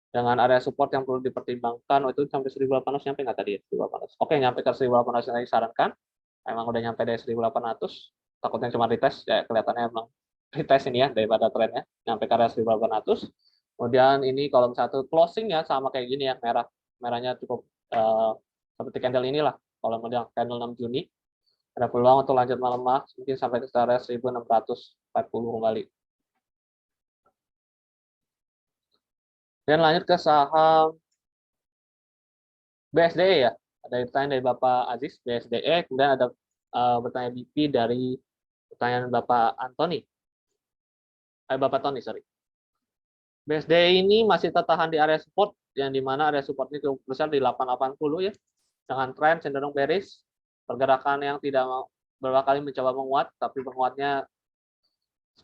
dengan area support yang perlu dipertimbangkan. Oh, itu sampai 1800 nyampe nggak tadi ya? 1800. Oke, nyampe ke 1800 yang tadi disarankan. Emang udah nyampe dari 1800. Takutnya cuma retest, ya kelihatannya emang retest ini ya daripada trennya. Nyampe ke area 1800. Kemudian ini kalau misalnya closing ya sama kayak gini ya, merah. Merahnya cukup seperti candle inilah. Kalau model candle 6 Juni, ada peluang untuk lanjut melemah mungkin sampai ke area 1640 kembali. Dan lanjut ke saham BSDE ya. Ada pertanyaan dari Bapak Aziz, BSDE. Kemudian ada bertanya BP dari pertanyaan Bapak Antoni. Bapak Tony, sorry. BSDE ini masih tertahan di area support, yang dimana area support ini cukup besar di 880 ya. Dengan tren cenderung bearish, pergerakan yang tidak beberapa kali mencoba menguat, tapi penguatnya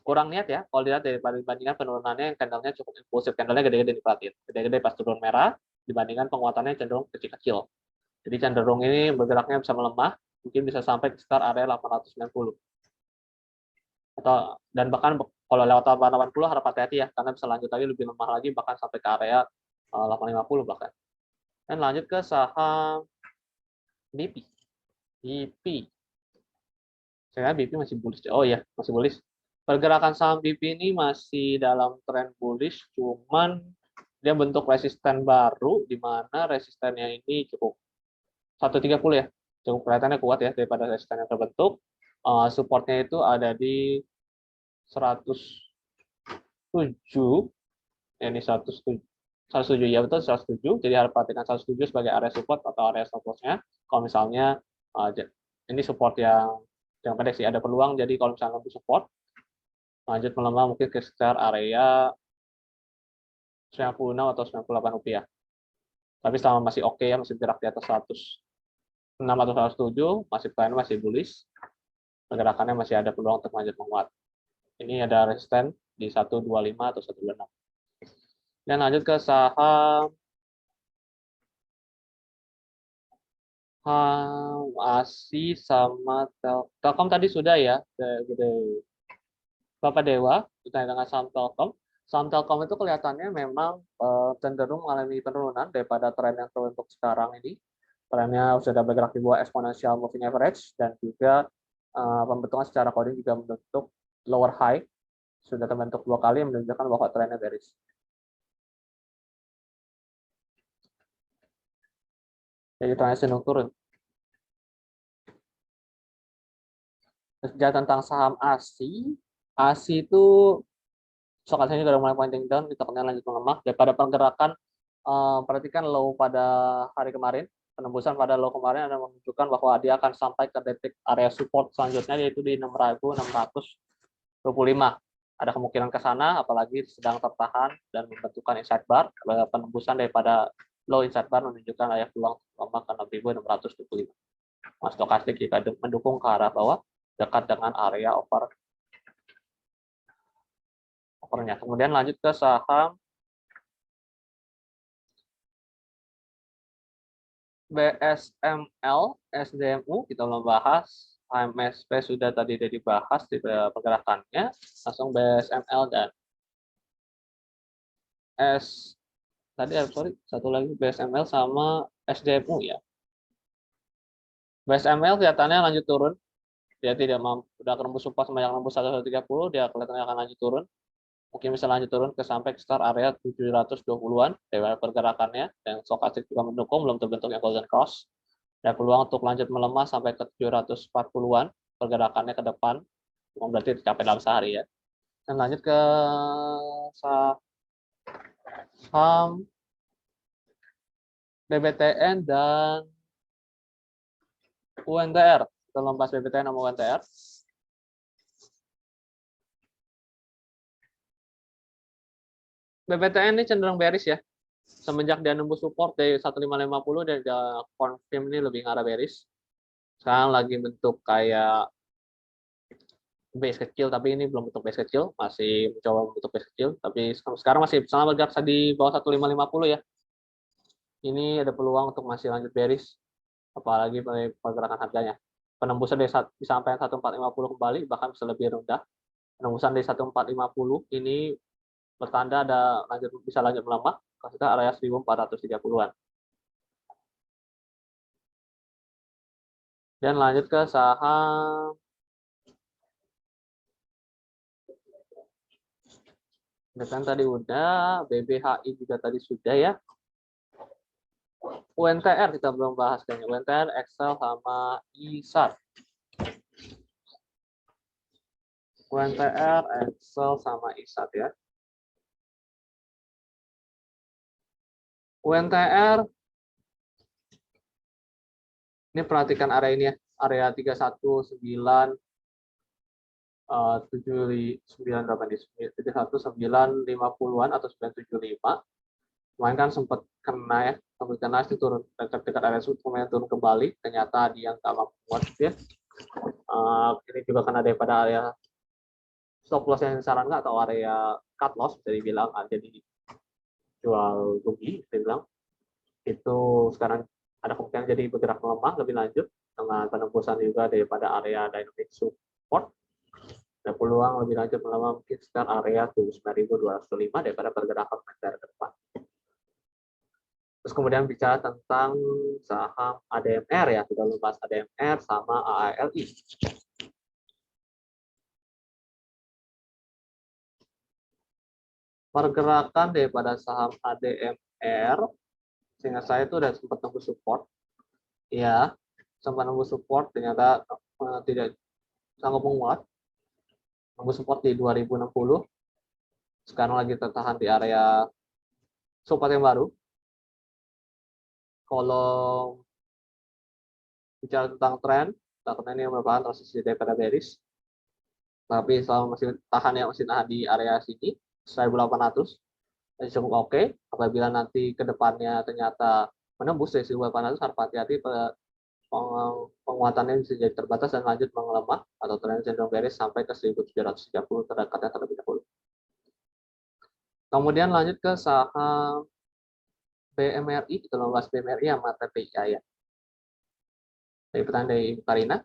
kurang niat ya. Kalau dilihat dari dibandingkan penurunannya yang candlenya cukup impulsif, candlenya gede-gede diperhatiin. Gede-gede pas turun merah, dibandingkan penguatannya cenderung kecil-kecil. Jadi cenderung ini bergeraknya bisa melemah, mungkin bisa sampai ke sekitar area 890. Dan bahkan kalau lewat 880 harap hati-hati ya, karena bisa lanjut lagi lebih lemah lagi, bahkan sampai ke area 850 bahkan. Dan lanjut ke saham BP. BP. Saya BP masih bullish. Oh iya, masih bullish. Pergerakan saham BP ini masih dalam tren bullish, cuman dia bentuk resisten baru, di mana resistennya ini cukup 130 ya, cukup kelihatannya kuat ya daripada resisten yang terbentuk. Supportnya itu ada di 107, ya ini 107, 107 ya betul 107. Jadi harus perhatikan 107 sebagai area support atau area stop loss-nya. Kalau misalnya ini support yang pendek sih, ada peluang. Jadi kalau misalnya untuk support lanjut melemah mungkin ke sekitar area 96 atau 98 rupiah. Tapi selama masih oke ya, masih bergerak di atas 106 atau 107, masih bullish. Pergerakannya masih ada peluang untuk lanjut menguat. Ini ada resisten di 125 atau 126. Dan lanjut ke saham ASI sama Telkom tadi sudah ya. Bapak Dewa bertanya dengan saham Telkom. Saham Telkom itu kelihatannya memang cenderung mengalami penurunan daripada tren yang terbentuk sekarang ini. Trennya sudah bergerak di bawah exponential moving average, dan juga pembentukan secara coding juga membentuk lower high. Sudah terbentuk 2 kali yang menunjukkan bahwa trennya bearish. Jadi trennya cenderung turun. Bicara tentang saham ASI, ASI itu sokalnya sudah mulai pointing down, kita akan lanjut melemah daripada pergerakan. Perhatikan low pada hari kemarin, penembusan pada low kemarin ada menunjukkan bahwa dia akan sampai ke titik area support selanjutnya, yaitu di 6.625. Ada kemungkinan ke sana, apalagi sedang tertahan dan membentukkan inside bar. Penembusan daripada low inside bar menunjukkan area peluang melemah ke 6.625. Stokastik jika mendukung ke arah bawah dekat dengan area overnya. Kemudian lanjut ke saham BSML, SDMU, kita belum bahas. AMSP sudah tadi dibahas di pergerakannya. Langsung BSML dan satu lagi BSML sama SDMU ya. BSML kelihatannya lanjut turun. Dia tidak mampu, udah nembus support sebanyak nembus 130, dia kelihatannya akan lanjut turun. Mungkin bisa lanjut turun ke sampai ke start area 720-an dari pergerakannya, dan stokastik juga mendukung, belum terbentuknya golden cross. Ada peluang untuk lanjut melemah sampai ke 740-an pergerakannya ke depan, berarti tercapai dalam sehari ya. Dan lanjut ke saham BBTN dan UNTR. Kita bahas BBTN sama UNTR. BBTN ini cenderung bearish ya. Semenjak dia nembus support dari 1550, dan dia confirm ini lebih ngarah bearish. Sekarang lagi bentuk kayak base kecil, tapi ini belum bentuk base kecil, masih mencoba bentuk base kecil, tapi sekarang masih sangat bergerak di bawah 1550 ya. Ini ada peluang untuk masih lanjut bearish, apalagi pergerakan harganya. Penembusan dari bisa sampai 1450 kembali, bahkan bisa lebih rendah. Penembusan dari 1450 ini bertanda ada bisa lanjut melemah ke area 1430-an. Dan lanjut ke saham kan tadi udah, BBHI juga tadi sudah ya. UNTR kita belum bahas kayaknya. UNTR, Excel sama ISAR. UNTR, Excel sama ISAR ya. UNTR ini perhatikan area ini ya, area 319 950-an atau 975. Kemarin kan sempat kena ya, sempat kena itu turun dekat area itu, kemudian turun kembali, ternyata dia nggak mampu kuat ya. Ini juga karena daripada area stop loss yang disarankan atau area cut loss, bisa dibilang ada di jual rugi, bisa dibilang itu sekarang ada kemungkinan jadi bergerak melemah lebih lanjut dengan penembusan juga daripada area dynamic support. Ada peluang lebih lanjut melemah mungkin sekitar area 9.205 daripada pergerakan mencari ke depan. Terus kemudian bicara tentang saham ADMR ya, kita bahas ADMR sama AALI. Pergerakan daripada saham ADMR, sehingga saya itu udah sempat nunggu support, ya, sempat nunggu support, ternyata tidak sanggup menguat, nunggu support di 2060, sekarang lagi tertahan di area support yang baru. Kalau bicara tentang tren ini merupakan transisi daripada bearish, tapi selama masih tahan di area sini 1800 cukup oke. Apabila nanti ke depannya ternyata menembus dari 1800, harus hati-hati, penguatannya bisa jadi terbatas dan lanjut melemah atau tren cenderung bearish sampai ke 1730 terdekatnya terlebih dahulu. Kemudian lanjut ke saham BMRI, kita bahas BMRI sama TPIA ya. Dari pertanyaan dari Ibu Karina.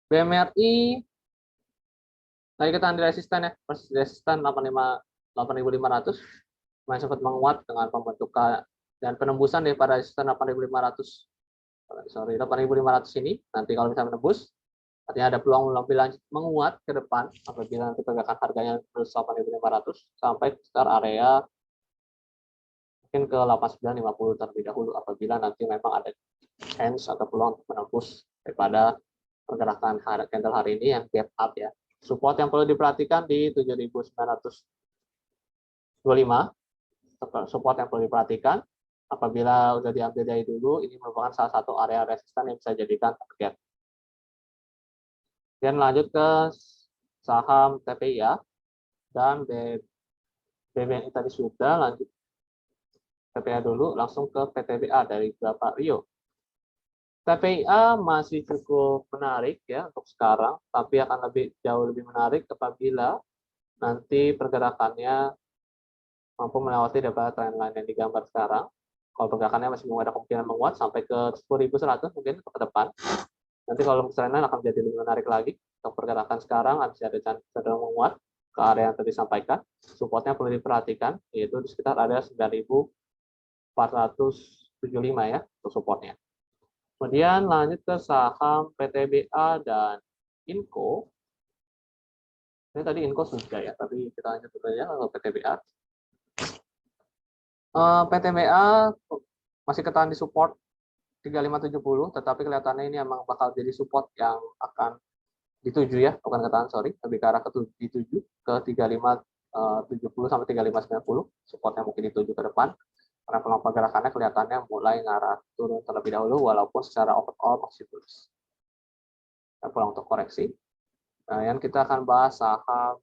BMRI lagi ketahan di resisten ya, resisten 8.500, masih sempat menguat dengan pembentukan dan penembusan daripada resisten 8.500. 8.500 ini nanti kalau bisa menembus, artinya ada peluang lebih lanjut menguat ke depan apabila nanti pergerakan harganya terus 8.500 sampai sekitar area mungkin ke 8950 terlebih dahulu apabila nanti memang ada chance atau peluang untuk menembus daripada pergerakan candle hari ini yang gap up ya. Support yang perlu diperhatikan di 7.925. Support yang perlu diperhatikan apabila udah diambil dari dulu, ini merupakan salah satu area resisten yang bisa jadikan target. Dan lanjut ke saham TPIA dan BBNI tadi sudah, lanjut TPIA dulu, langsung ke PTBA dari Bapak Rio. TPIA masih cukup menarik ya untuk sekarang, tapi akan jauh lebih menarik apabila nanti pergerakannya mampu melewati daripada trendline yang digambar sekarang. Kalau pergerakannya masih ada kemungkinan menguat sampai ke 10.100 mungkin ke depan. Nanti kalau trendline akan menjadi lebih menarik lagi. Untuk pergerakan sekarang masih ada cenderung menguat ke area yang tadi disampaikan. Supportnya perlu diperhatikan, yaitu di sekitar area 9.475 ya untuk supportnya. Kemudian lanjut ke saham PTBA dan Inco. Ini tadi Inco sudah ya, tapi kita lanjut dulu ya ke PTBA. PTBA masih ketahan di support 3570, tetapi kelihatannya ini emang bakal jadi support yang akan dituju ya, bukan ketahan, sorry, lebih ke arah dituju ke 3570 sampai 3590, support yang mungkin dituju ke depan. Karena peluang pergerakannya kelihatannya mulai ngarah turun terlebih dahulu, walaupun secara overall masih terus. Kita pulang untuk koreksi. Nah, yang kita akan bahas saham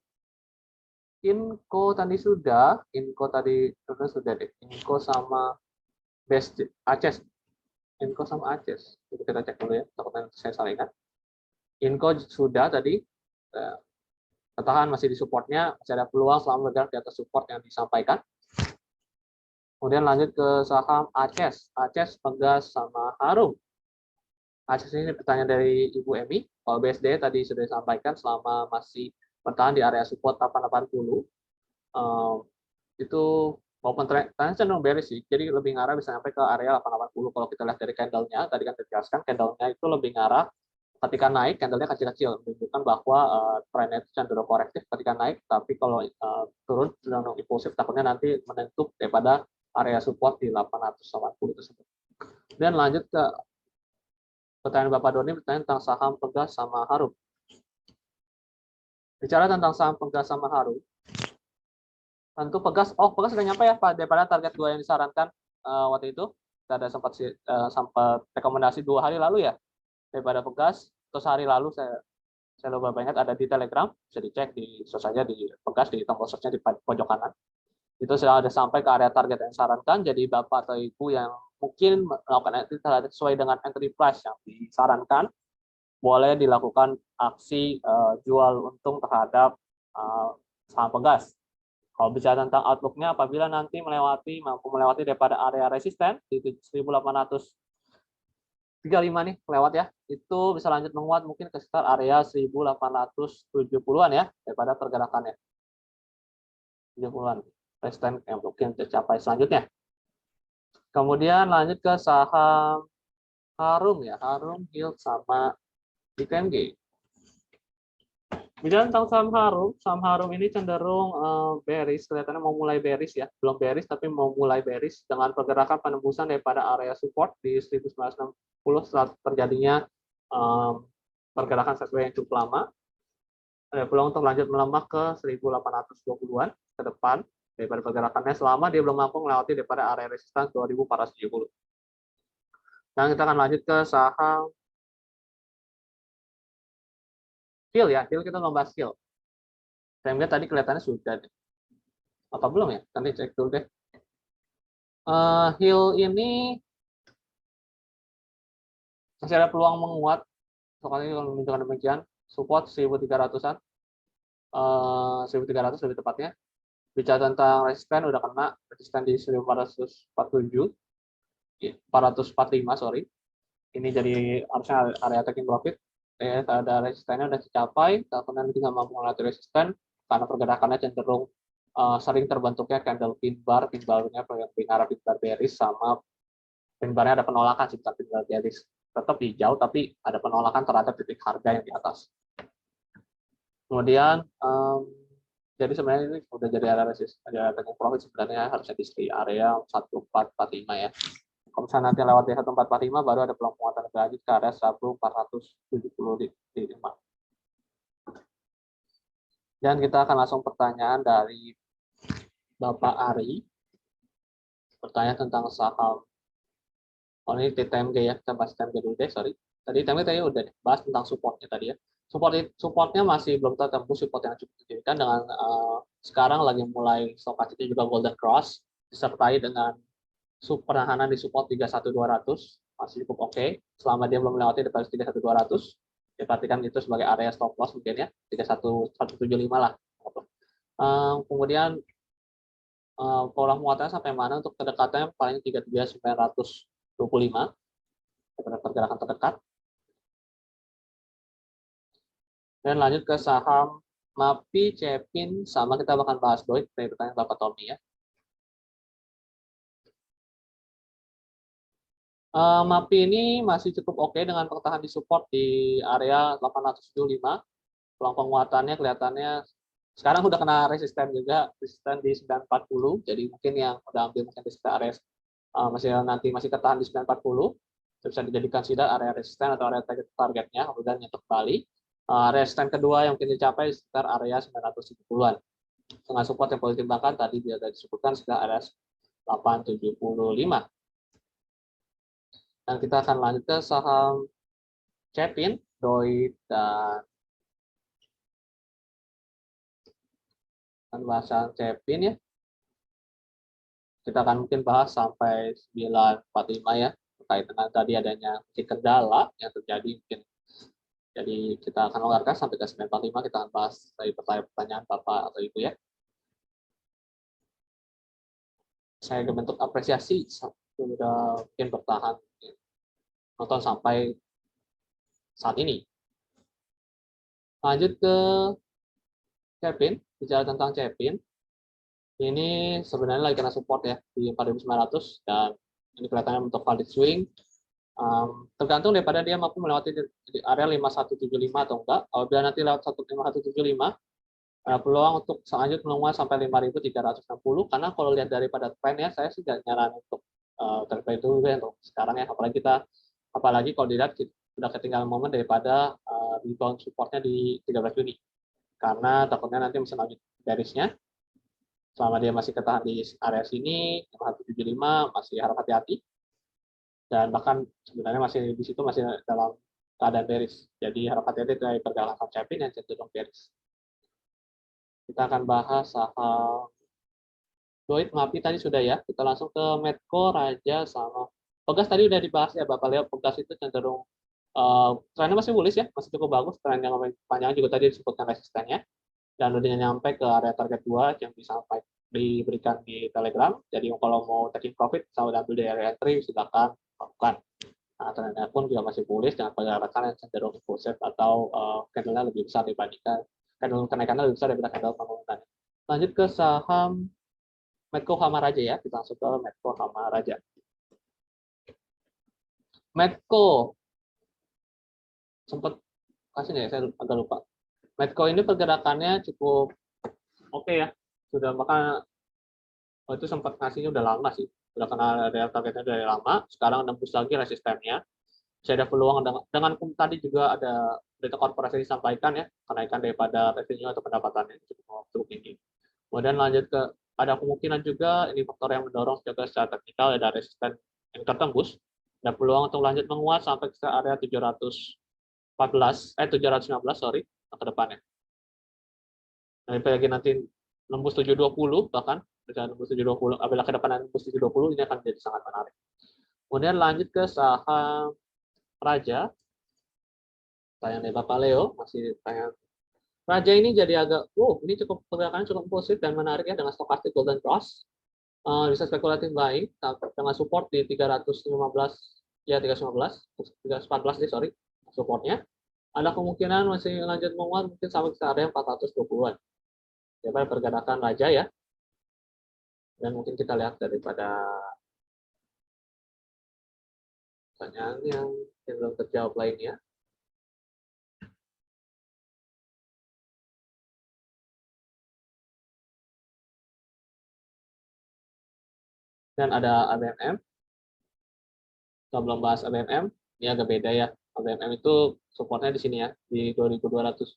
Inco tadi sudah, sudah deh. Inco sama Aceh. Inco sama Aceh. Jadi kita cek dulu ya, takutnya saya salah ingat. Inco sudah tadi, bertahan masih di supportnya, masih ada peluang selama bergerak di atas support yang disampaikan. Kemudian lanjut ke saham Aces, Pegas sama Harum. Aces ini pertanyaan dari Ibu Emi. Kalau BSD tadi sudah disampaikan selama masih bertahan di area support 880, itu maupun trennya cenderung bearish sih. Jadi lebih ngarah bisa sampai ke area 880. Kalau kita lihat dari candle-nya, tadi kan dijelaskan candle-nya itu lebih ngarah ketika naik candle-nya kecil-kecil, menunjukkan bahwa trennya itu cenderung korektif ketika naik, tapi kalau turun cenderung impulsif, takutnya nanti menentuk daripada area support di 880 tersebut. Dan lanjut ke pertanyaan Bapak Doni, bertanya tentang saham Pegas sama Harum. Bicara tentang saham Pegas sama Harum, tentu Pegas sudah nyampe ya Pak daripada target 2 yang disarankan waktu itu. Kita ada sempat rekomendasi 2 hari lalu ya daripada Pegas, terus hari lalu saya lupa banget ada di Telegram, bisa dicek di search saja di Pegas di tombol search-nya di pojok kanan. Itu sudah ada sampai ke area target yang disarankan, jadi Bapak atau Ibu yang mungkin melakukan entry sesuai dengan entry price yang disarankan, boleh dilakukan aksi jual untung terhadap saham Pegas. Kalau bicara tentang outlook-nya, apabila nanti mampu melewati daripada area resisten di 1835 nih melewat ya, itu bisa lanjut menguat mungkin ke sekitar area 1870-an ya daripada pergerakannya. 70-an resisten yang mungkin tercapai selanjutnya. Kemudian lanjut ke saham Harum ya, Harum, Hill sama ITMG. Bicara tentang saham Harum ini cenderung bearish, kelihatannya mau mulai bearish ya, belum bearish tapi mau mulai bearish dengan pergerakan penembusan daripada area support di 1960 setelah terjadinya pergerakan sideways yang cukup lama. Ada peluang untuk lanjut melemah ke 1820-an ke depan daripada pergerakannya selama dia belum mampu melewati daripada area resistance 2470. Dan kita akan lanjut ke saham Hill ya, Hill kita membahas Hill. Saya melihat tadi kelihatannya sudah deh. Apa belum ya? Nanti cek dulu deh. Hill ini masih ada peluang menguat. Soalnya kalau menunjukkan demikian, support 1300-an. 1300 lebih tepatnya. Bicara tentang resisten udah kena resisten di 1447, 445 sorry. Ini jadi harusnya area taking profit. Ada resistennya udah tercapai, kemudian kita mampu melatih resisten karena pergerakannya cenderung sering terbentuknya candle pin barnya yang arah pin bar bearish sama pin barnya ada penolakan sih, bukan pin bar bearish. Tetap hijau tapi ada penolakan terhadap titik harga yang di atas. Kemudian jadi sebenarnya ini udah jadi area resisten, ada taking profit sebenarnya harusnya di area 1445 ya. Kalau misalnya nanti lewat di 1445 baru ada peluang penguatan lebih lanjut ke area 1475. Dan kita akan langsung pertanyaan dari Bapak Ari. Pertanyaan tentang saham. Oh ini TTMG ya, kita bahas TTMG dulu deh, sorry. Tadi TTMG tadi udah bahas tentang supportnya tadi ya. Supportnya masih belum tertembus support yang cukup signifikan dengan sekarang lagi mulai stokastiknya juga golden cross disertai dengan penahanan di support 31200 masih cukup oke. Selama dia belum melewati di atas 31200, ya perhatikan itu sebagai area stop loss mungkin ya 31175 lah. Kemudian pola muatannya sampai mana untuk kedekatannya paling 33925 pada pergerakan terdekat. Dan lanjut ke saham MAPI, Cepin, sama kita akan bahas Doit dari pertanyaan Bapak Tommy ya. MAPI ini masih cukup oke dengan bertahan di support di area 875. Peluang penguatannya kelihatannya sekarang udah kena resisten juga, resisten di 940. Jadi mungkin yang udah ambil mungkin di sekitar area masih ketahan di 940. Bisa dijadikan area resisten atau area targetnya, kemudian nyetok kembali. Resisten kedua yang mungkin dicapai sekitar area 970-an. Dengan support yang boleh ditimbangkan tadi dia sudah disebutkan sekitar area 875. Dan kita akan lanjut ke saham Cepin, Doit, dan bahasan Cepin ya. Kita akan mungkin bahas sampai 945 ya, terkait dengan tadi adanya kendala yang terjadi mungkin Jadi kita akan longgarkan sampai ke 945, kita akan bahas dari pertanyaan Bapak atau Ibu ya. Saya bentuk apresiasi sudah mungkin bertahan nonton sampai saat ini. Lanjut ke Cepin, bicara tentang Cepin. Ini sebenarnya lagi kena support ya di 4.900 dan ini kelihatannya untuk valid swing. Tergantung daripada dia mampu melewati di area 5175 atau enggak. Apabila nanti lewat 5175, peluang untuk selanjutnya menguat sampai 5.360 karena kalau lihat daripada trennya saya sih nyaran untuk terbaik dulu ya untuk sekarang ya, apalagi kalau dilihat sudah ketinggalan momen daripada rebound supportnya di 13 Juni karena takutnya nanti bisa lanjut bearish-nya. Selama dia masih ketahan di area sini 5175 masih harap hati-hati. Dan bahkan sebenarnya masih di situ masih dalam keadaan bearish. Jadi harap hati-hati dari pergerakan Cepin yang cenderung bearish. Kita akan bahas saham Doit, Mapi tadi sudah ya. Kita langsung ke Medco, Raja, sama Pegas tadi udah dibahas ya Bapak lihat Pegas itu cenderung trennya masih bullish ya, masih cukup bagus. Tren yang panjang juga tadi disebutkan resistennya. Dan udah nyampe ke area target 2 yang bisa diberikan di Telegram. Jadi kalau mau taking profit, saya ambil di area entry, silakan lakukan. Nah, trennya pun juga masih bullish dengan pergerakan yang cenderung impulsif atau candle-nya lebih besar dibandingkan candle kenaikannya lebih besar daripada candle penurunannya. Lanjut ke saham Medco sama Raja ya, kita langsung ke Medco sama Raja. Medco sempat kasih nih, saya agak lupa. Medco ini pergerakannya cukup oke ya, sudah bahkan itu sempat ngasihnya udah lama sih, udah kena area targetnya dari lama, sekarang nembus lagi resistennya. Saya ada peluang dengan tadi juga ada berita korporasi disampaikan ya, kenaikan daripada revenue atau pendapatannya cukup tinggi. Kemudian lanjut ke ada kemungkinan juga ini faktor yang mendorong secara teknikal ada resisten yang tertembus, ada peluang untuk lanjut menguat sampai ke area 719 sorry ke depannya. Lagi nanti nembus 720 bahkan bisa nembus 720, apabila ke depan nembus 720 ini akan menjadi sangat menarik. Kemudian lanjut ke saham Raja, tayang dari Bapak Leo, masih tayang. Raja ini jadi agak, ini cukup pergerakannya cukup positif dan menarik ya dengan stokastik golden cross. Bisa spekulatif buying dengan support di 315 ya 315 314 deh sorry supportnya. Ada kemungkinan masih lanjut menguat mungkin sampai ke area 420-an. Jadi pergerakan Raja ya. Dan mungkin kita lihat daripada pertanyaan yang belum terjawab lainnya. Dan ada ABMM. Kita belum bahas ABMM. Ini agak beda ya. ABMM itu supportnya di sini ya, di 2280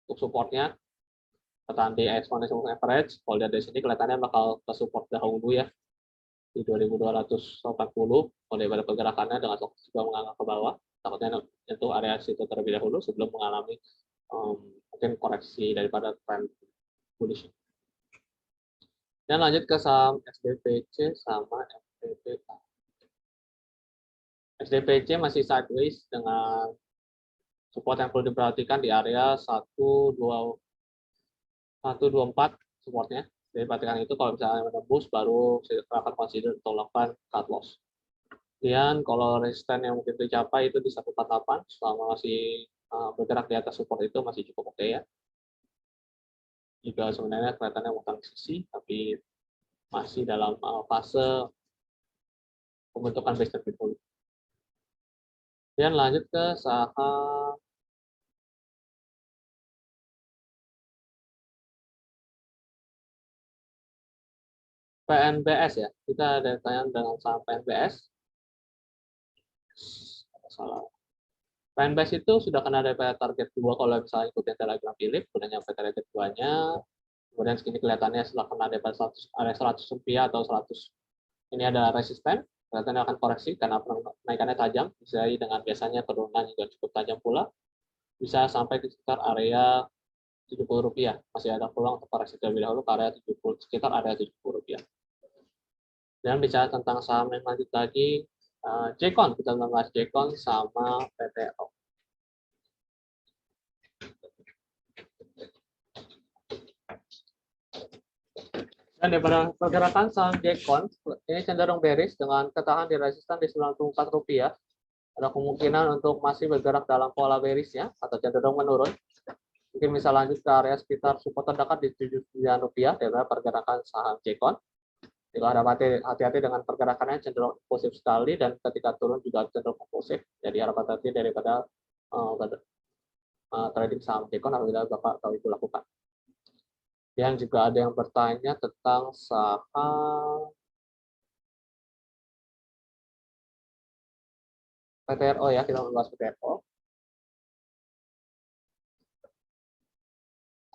untuk supportnya. Katakan di exponential average, kalau lihat dari sini kelihatannya bakal ke support dahulu ya di 2280. Kalau daripada pergerakannya dengan juga menganggap ke bawah, takutnya itu area situ terlebih dahulu sebelum mengalami mungkin koreksi daripada trend bullish. Dan lanjut ke saham SDPC sama FPPA. SDPC masih sideways dengan support yang perlu diperhatikan di area 124 supportnya. Jadi perhatikan itu kalau misalnya menembus baru akan consider untuk melakukan cut loss. Kemudian kalau resisten yang mungkin dicapai itu di 148 selama masih bergerak di atas support itu masih cukup oke ya. Juga sebenarnya kelihatannya bukan sisi tapi masih dalam fase pembentukan base dulu. Kemudian lanjut ke saham PNBS ya. Kita ada tanya dengan saham PNBS. Salah. PNBS itu sudah kena daripada target 2 kalau misalnya ikutin Telegram Philip, sudah nyampe target 2-nya. Kemudian segini kelihatannya setelah kena daripada 100 rupiah atau 100 ini ada resisten, kelihatannya akan koreksi karena penaikannya tajam, bisa dengan biasanya penurunan juga cukup tajam pula, bisa sampai di sekitar area 70 rupiah. Masih ada peluang untuk koreksi terlebih dahulu ke area 70, sekitar area 70 rupiah. Dan bicara tentang saham yang lanjut lagi, Jcon, kita membahas Jcon sama PTO. Dan daripada pergerakan saham Jcon, ini cenderung bearish dengan ketahan di resisten di Rp94. Ada kemungkinan untuk masih bergerak dalam pola bearish-nya atau cenderung menurun. Mungkin bisa lanjut ke area sekitar support terdekat di Rp79 daripada pergerakan saham Jcon. Juga harap hati-hati dengan pergerakannya cenderung impulsif sekali dan ketika turun juga cenderung impulsif. Jadi harap hati-hati daripada trading saham Jcon apabila Bapak tahu itu lakukan. Dan juga ada yang bertanya tentang saham PTRO ya, kita membahas PTRO.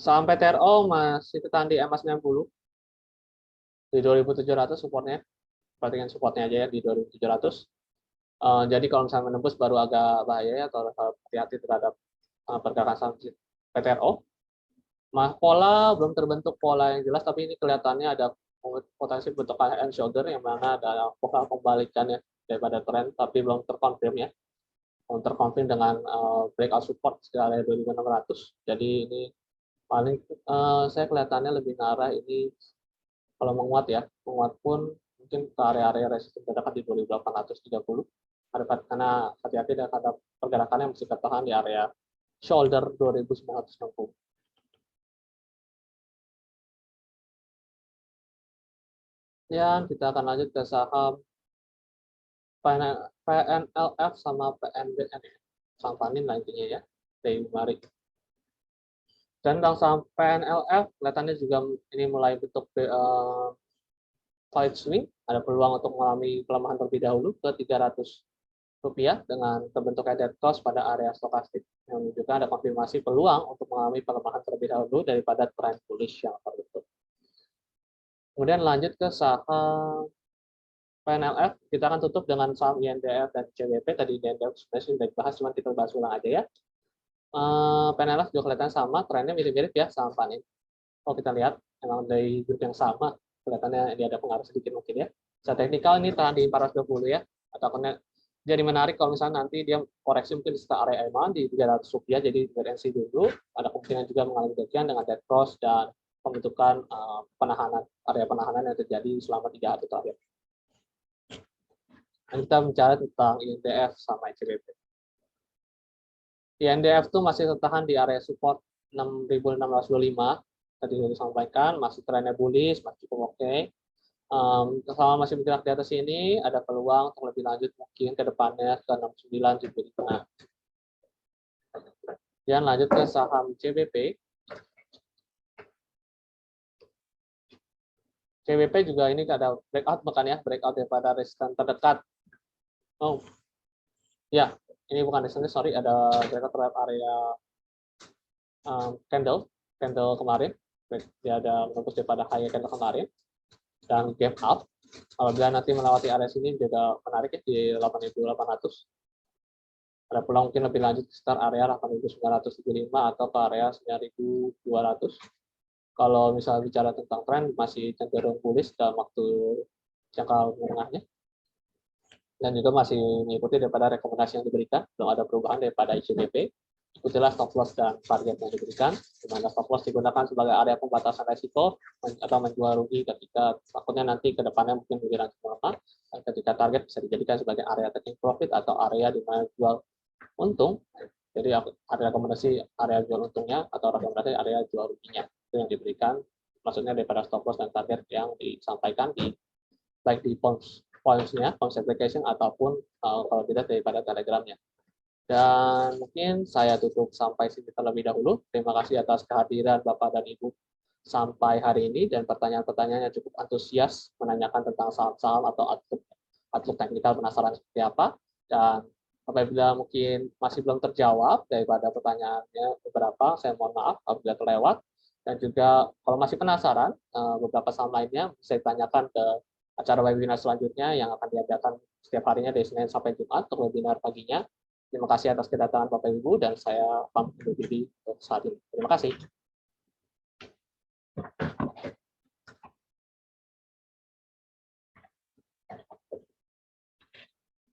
Saham PTRO masih tertahan di MA90 di 2.700 supportnya. Perhatikan supportnya aja ya di 2.700. Jadi kalau misalnya menembus baru agak bahaya ya, atau hati-hati terhadap pergerakan saham PTRO. Pola belum terbentuk pola yang jelas, tapi ini kelihatannya ada potensi bentukan head and shoulder yang mana ada pola pembalikannya daripada tren, tapi belum terkonfirm ya. Belum terkonfirm dengan breakout support sekitar 2.600. Jadi ini paling saya kelihatannya lebih ngarah ini kalau menguat ya, menguat pun mungkin ke area-area resisten terdekat di 2.830. Karena hati-hati terhadap pergerakannya masih tertahan di area shoulder 2.960. Dan kita akan lanjut ke saham PNLF sama PNBN, saham panin lah intinya ya, dari mari. Dan untuk saham PNLF, kelihatannya juga ini mulai bentuk side swing, ada peluang untuk mengalami pelemahan terlebih dahulu ke Rp300 dengan terbentuknya dead cross pada area stokastik, yang menunjukkan ada konfirmasi peluang untuk mengalami pelemahan terlebih dahulu daripada trend bullish yang terbentuk. Kemudian lanjut ke saham PNLF, kita akan tutup dengan saham INDF dan CWP. Tadi INDF sebenarnya sudah dibahas, cuma kita bahas ulang aja ya. PNLF juga kelihatan sama, trennya mirip-mirip ya saham panin. Kalau kita lihat, memang dari grup yang sama, kelihatannya ini ada pengaruh sedikit mungkin ya. Secara teknikal ini tahan di 420 ya, atau jadi menarik kalau misalnya nanti dia koreksi mungkin di sekitar area EMA di Rp300, jadi wait-and-see dulu. Ada kemungkinan juga mengalami gajian dengan dead cross dan pembentukan area penahanan yang terjadi selama 3 hari terakhir. Dan kita bicara tentang INDF sama ICBP. INDF itu masih tertahan di area support 6.625. Tadi sudah disampaikan, masih trennya bullish, masih cukup oke. Selama masih bergerak di atas ini, ada peluang untuk lebih lanjut mungkin ke depannya ke 69 juga di tengah. Dan lanjut ke saham CBP. CBP juga ini ada breakout bahkan ya, breakout daripada resisten terdekat. Oh, ya, ini bukan resisten, sorry, ada breakout terhadap area candle kemarin. Dia ada menembus daripada high candle kemarin dan gap up. Apabila nanti melewati area sini juga menarik ya di 8.800. Ada peluang mungkin lebih lanjut sekitar area 8.975 atau ke area 9.200. Kalau misalnya bicara tentang tren masih cenderung bullish dalam waktu jangka menengahnya. Dan juga masih mengikuti daripada rekomendasi yang diberikan, belum ada perubahan daripada ICBP. Ikutilah stop loss dan target yang diberikan, di mana stop loss digunakan sebagai area pembatasan resiko atau menjual rugi ketika takutnya nanti ke depannya mungkin lebih lanjut melemah, dan ketika target bisa dijadikan sebagai area taking profit atau area di mana jual untung. Jadi ada rekomendasi area jual untungnya atau rekomendasi area jual ruginya itu yang diberikan, maksudnya daripada stop loss dan target yang disampaikan di baik di points-nya, points application ataupun kalau tidak daripada telegramnya. Dan mungkin saya tutup sampai sini terlebih dahulu. Terima kasih atas kehadiran Bapak dan Ibu sampai hari ini dan pertanyaan-pertanyaan yang cukup antusias menanyakan tentang saham-saham atau outlook teknikal, penasaran seperti apa. Dan apabila mungkin masih belum terjawab daripada pertanyaannya beberapa, saya mohon maaf apabila terlewat. Dan juga kalau masih penasaran beberapa saham lainnya bisa ditanyakan ke acara webinar selanjutnya yang akan diadakan setiap harinya dari Senin sampai Jumat untuk webinar paginya. Terima kasih atas kedatangan Bapak Ibu dan saya pamit undur diri untuk saat ini. Terima kasih.